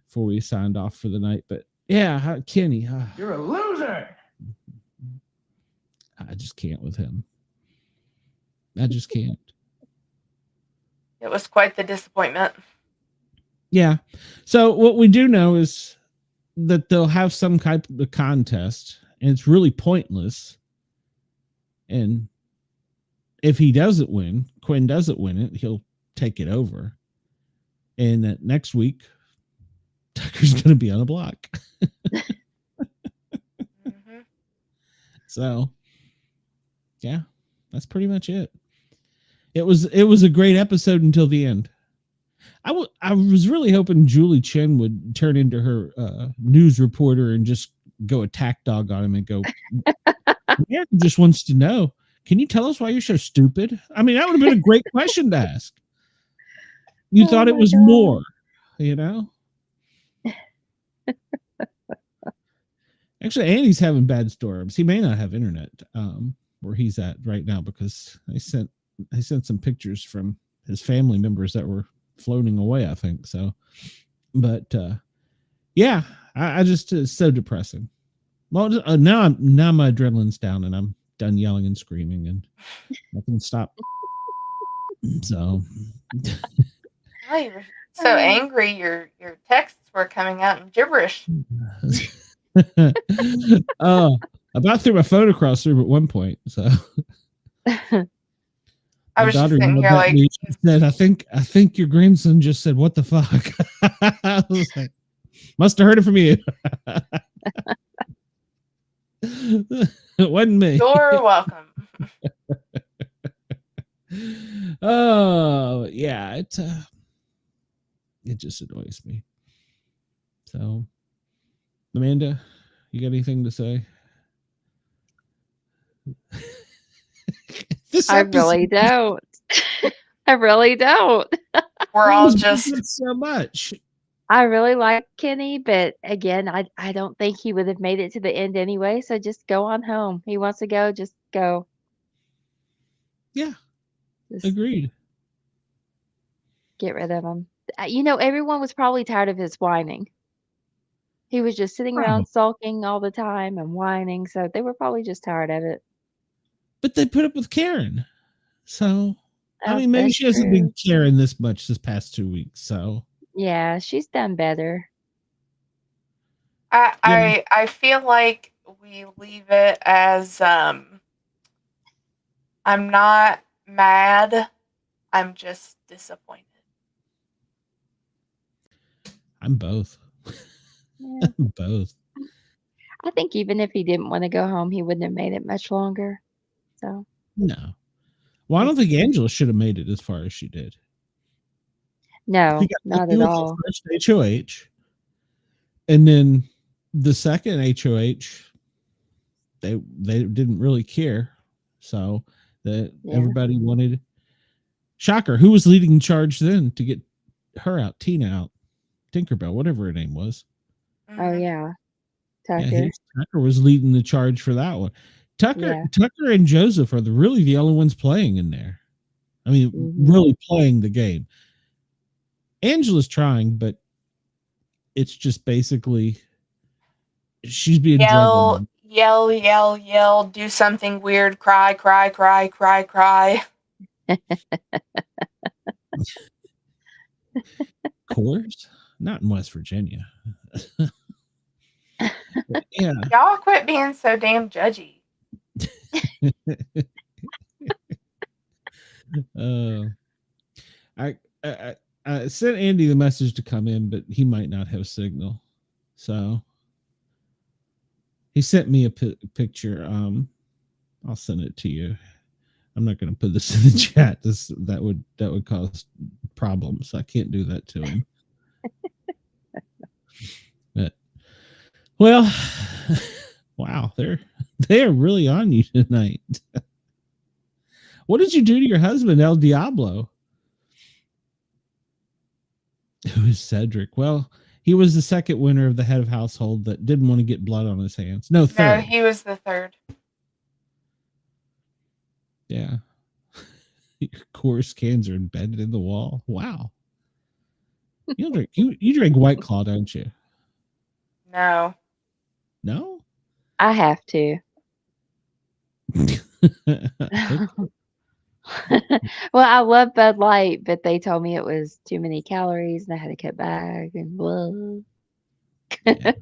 before we signed off for the night. But yeah, Kenny. You're a loser. I just can't with him. I just can't. It was quite the disappointment. Yeah. So what we do know is that they'll have some type of contest, and it's really pointless. And if he doesn't win, Quinn doesn't win it, he'll take it over. And that next week, Tucker's going to be on the block. Mm-hmm. So, yeah, that's pretty much it. It was a great episode until the end. I was really hoping Julie Chen would turn into her news reporter and just go attack dog on him and go, America just wants to know, can you tell us why you're so stupid? I mean, that would have been a great question to ask. You thought it was more, you know? Actually, Andy's having bad storms. He may not have internet where he's at right now because I sent some pictures from his family members that were floating away, I think. So, but yeah, I just, it's so depressing. Well, now my adrenaline's down and I'm done yelling and screaming and I can stop. So, Oh, you were so angry. Your texts were coming out in gibberish. Oh, I about threw my phone across the room at one point. So I was just sitting here like, she said, I think your grandson just said, "What the fuck?" I was like, must have heard it from you. It wasn't me. you're welcome. Oh yeah, it just annoys me. So, Amanda, you got anything to say? I really don't. I really don't. We're all just so much. I really like Kenny, but again, I don't think he would have made it to the end anyway. So just go on home. He wants to go, just go. Yeah, Just agreed. get rid of him. You know, everyone was probably tired of his whining. He was just sitting around sulking all the time and whining. So they were probably just tired of it. But they put up with Karen. So, I Oh, mean, maybe that's she hasn't true. been Karen this much this past 2 weeks. So, Yeah, she's done better. I feel like we leave it as I'm not mad, I'm just disappointed. I'm both. Yeah. I'm both. I think even if he didn't want to go home, he wouldn't have made it much longer. So No. Well, I don't think Angela should have made it as far as she did. no, She got not lucky at with the all. first HOH, and then the second HOH, they didn't really care. So that Yeah. everybody wanted. Shocker, who was leading charge then to get her out? Tina out, Tinkerbell, whatever her name was. Oh Mhm. yeah, Yeah, Tucker. Tucker was leading the charge for that one. Tucker and Joseph are really the only ones playing in there. I mean, Mhm. really playing the game. Angela's trying, but it's just basically she's being Yell, drugged. yell, yell, yell. Do something weird. Cry, cry, cry, cry, cry. Coors? Not in West Virginia. Yeah. Y'all quit being so damn judgy. I sent Andy the message to come in, but he might not have signal. So he sent me a picture. I'll send it to you. I'm not going to put this in the chat. That would cause problems. I can't do that to him. But, well, wow, they're really on you tonight. What did you do to your husband, El Diablo? Who is Cedric? Well, he was the second winner of the head of household that didn't want to get blood on his hands. No, third. No, he was the third. Yeah. Your Coors cans are embedded in the wall. Wow. You drink White Claw, don't you? No. No? I have to. Well, I love Bud Light, but they told me it was too many calories and I had to cut back and blah. Yeah.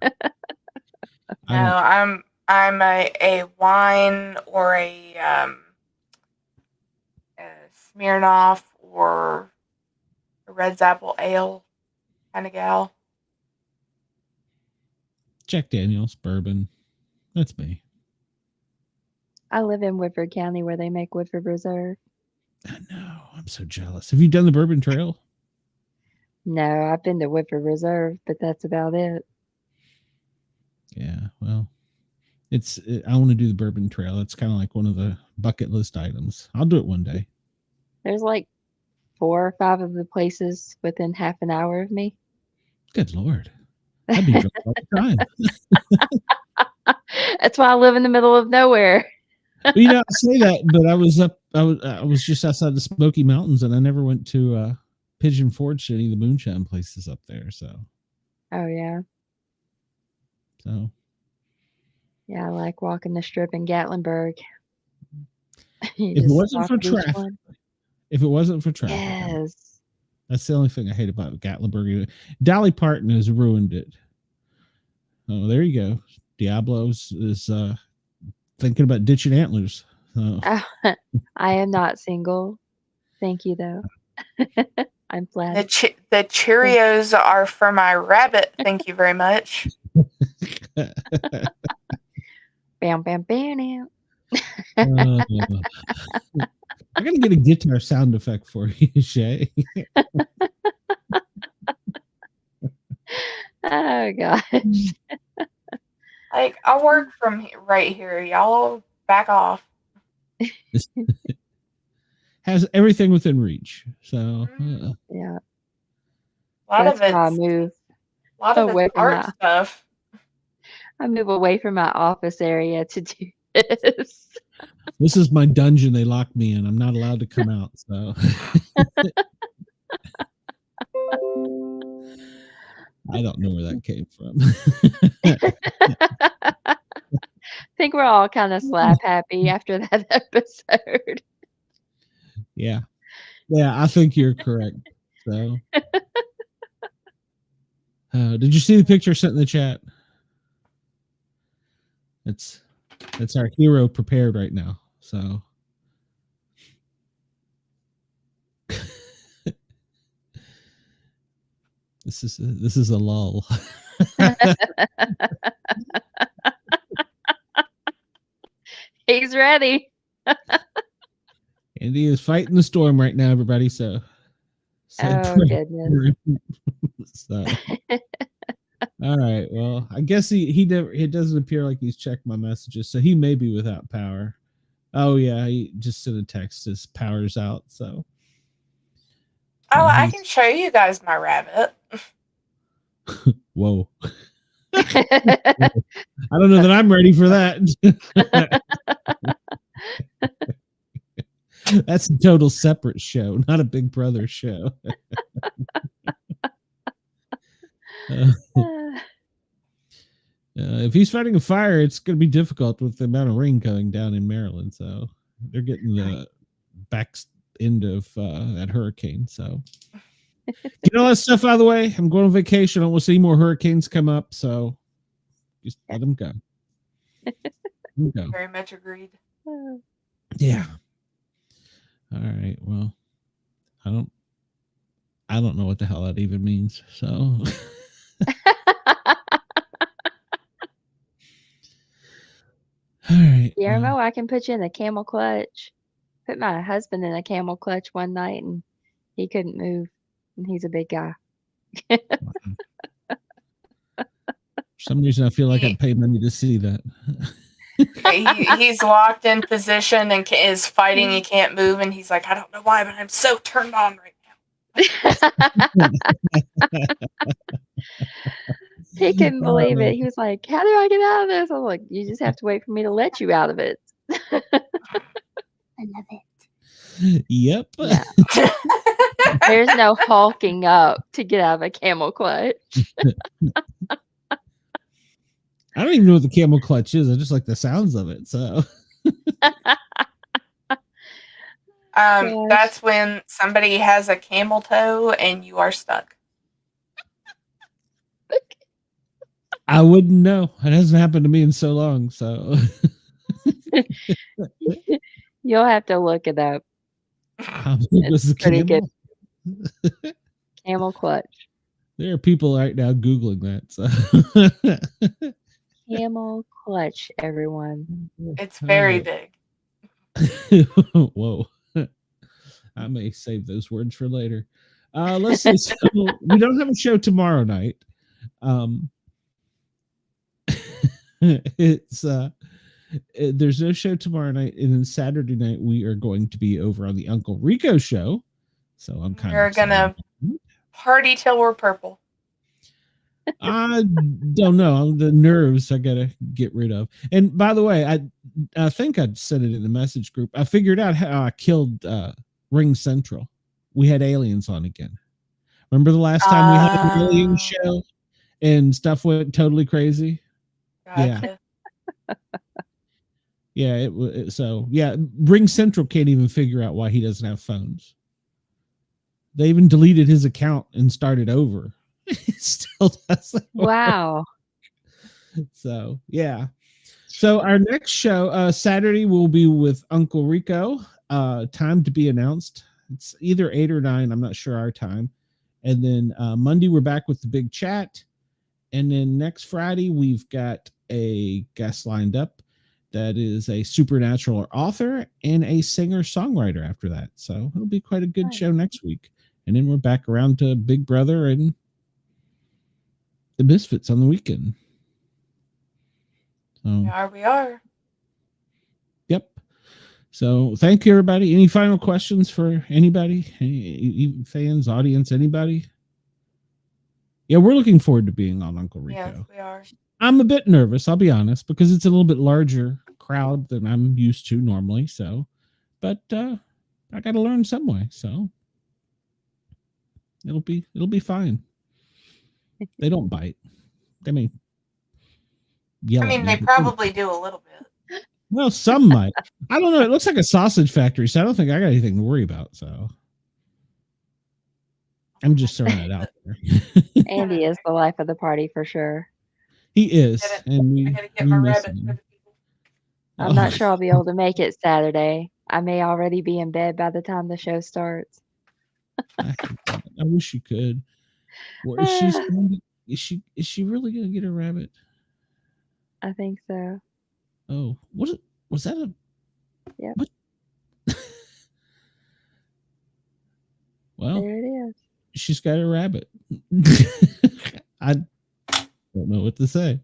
No, I'm a wine or a Smirnoff or a Red's Apple Ale kind of gal. Jack Daniels, bourbon. That's me. I live in Woodford County where they make Woodford Reserve. I know. I'm so jealous. Have you done the Bourbon Trail? No, I've been to Woodford Reserve, but that's about it. Yeah, well, I want to do the Bourbon Trail. It's kind of like one of the bucket list items. I'll do it one day. There's like 4 or 5 of the places within half an hour of me. Good Lord. I'd be drunk all the time. That's why I live in the middle of nowhere. Well, I say that, but I was just outside the Smoky Mountains, and I never went to Pigeon Forge to any of the moonshine places up there. So, Oh, yeah. Yeah, I like walking the strip in Gatlinburg. If it wasn't for traffic, Yes. that's the only thing I hate about Gatlinburg. Dolly Parton has ruined it. Oh, there you go. Diablo's is thinking about ditching antlers. I am not single. Thank you, though. I'm flattered. The Cheerios are for my rabbit. Thank you very much. Bam, bam, bam. I gotta get a guitar sound effect for you, Shay. Oh gosh. Like, I work from right here. Y'all back off. Has everything within reach. So Yeah. A lot That's of why I it's move art stuff. I move away from my office area to do this. This is my dungeon they locked me in. I'm not allowed to come out. So I don't know where that came from. I think we're all kind of slap happy after that episode. Yeah, I think you're correct. So, did you see the picture sent in the chat? That's our hero prepared right now. So, this is a lull. He's ready. Andy is fighting the storm right now, everybody. So, Oh goodness. So, all right. Well, I guess he doesn't appear like he's checked my messages, so he may be without power. Oh yeah, he just sent a text. His power's out. So. Oh, I can show you guys my rabbit. Whoa. I don't know that I'm ready for that. That's a total separate show, not a Big Brother show. If he's fighting a fire, it's going to be difficult with the amount of rain going down in Maryland. So they're getting the back end of that hurricane. So get all that stuff out of the way. I'm going on vacation. I don't want to see more hurricanes come up. So just let them go. Very much agreed. Yeah. All right. Well, I don't know what the hell that even means. So. All right. Guillermo, I can put you in a camel clutch. Put my husband in a camel clutch one night and he couldn't move. And he's a big guy. For some reason, I feel like I'd pay money to see that. He's locked in position and is fighting. He can't move. And he's like, I don't know why, but I'm so turned on right now. He couldn't believe it. He was like, how do I get out of this? I'm like, you just have to wait for me to let you out of it. I love it. Yep. Yeah. There's no hulking up to get out of a camel clutch. I don't even know what the camel clutch is. I just like the sounds of it. So that's when somebody has a camel toe and you are stuck. I wouldn't know. It hasn't happened to me in so long. So you'll have to look it up. It's pretty good. Camel clutch. There are people right now Googling that. So. Camel clutch, everyone. It's very big. Whoa. I may save those words for later. Let's see. So we don't have a show tomorrow night. There's no show tomorrow night, and then Saturday night we are going to be over on the Uncle Rico show. So I'm kind of We're gonna party till we're purple. I don't know. The nerves I gotta get rid of. And by the way, I think I said it in the message group. I figured out how I killed Ring Central. We had aliens on again. Remember the last time we had an alien show and stuff went totally crazy? Gotcha. Yeah. So Ring Central can't even figure out why he doesn't have phones. They even deleted his account and started over. It still doesn't work. Wow. So yeah. So our next show, Saturday, will be with Uncle Rico. Time to be announced. It's either 8 or 9. I'm not sure our time. And then Monday we're back with the big chat. And then next Friday we've got a guest lined up that is a supernatural author and a singer-songwriter after that. So it'll be quite a good show next week. And then we're back around to Big Brother and the Misfits on the weekend. So we are. Yep. So thank you, everybody. Any final questions for anybody? Any fans, audience, anybody? Yeah, we're looking forward to being on Uncle Rico. Yes, we are. I'm a bit nervous, I'll be honest, because it's a little bit larger crowd than I'm used to normally. So, but I got to learn some way. So it'll be fine. They don't bite. They may yell. I mean, they probably do a little bit. Well, some might. I don't know. It looks like a sausage factory, so I don't think I got anything to worry about. So I'm just throwing it out there. Andy is the life of the party for sure. He is. I gotta get my rabbit. I'm not sure I'll be able to make it Saturday. I may already be in bed by the time the show starts. I wish you could. Is she really gonna get a rabbit? I think so. Oh, was that a? Yeah. What? Well, there it is. She's got a rabbit. I don't know what to say.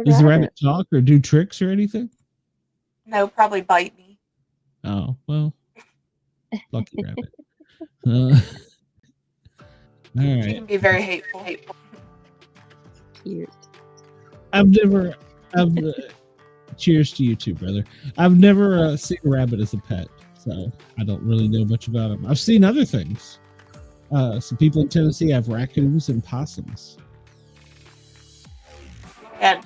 Does the rabbit talk or do tricks or anything? No, probably bite me. Oh, well, lucky rabbit. All right. She can be very hateful. Cute. Cheers to you too, brother. I've never seen a rabbit as a pet, so I don't really know much about them. I've seen other things. Some people in Tennessee have raccoons and possums. And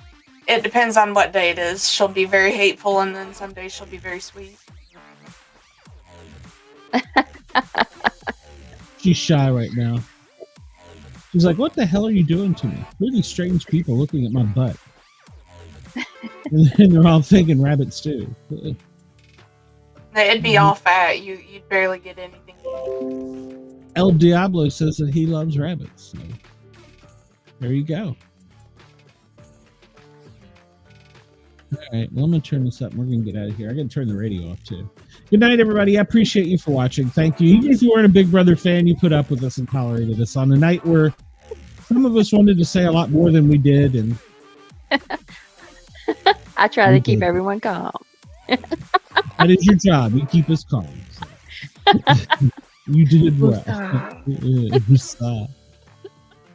it depends on what day it is. She'll be very hateful, and then some days she'll be very sweet. She's shy right now. She's like, what the hell are you doing to me? Really strange people looking at my butt. And they're all thinking rabbit stew. It'd be all fat. You'd barely get anything. El Diablo says that he loves rabbits. So there you go. All right, well, I'm going to turn this up. We're going to get out of here. I got to turn the radio off, too. Good night, everybody. I appreciate you for watching. Thank you. Even if you weren't a Big Brother fan, you put up with us and tolerated us on a night where some of us wanted to say a lot more than we did. And I try to keep everyone calm. that is your job. You keep us calm. So. You did well.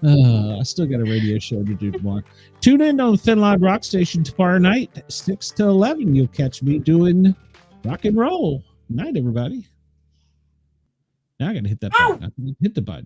I still got a radio show to do tomorrow. Tune in on the Thin Line Rock Station tomorrow night, 6 to 11. You'll catch me doing rock and roll. Night, everybody. Now I got to hit that button. Hit the button.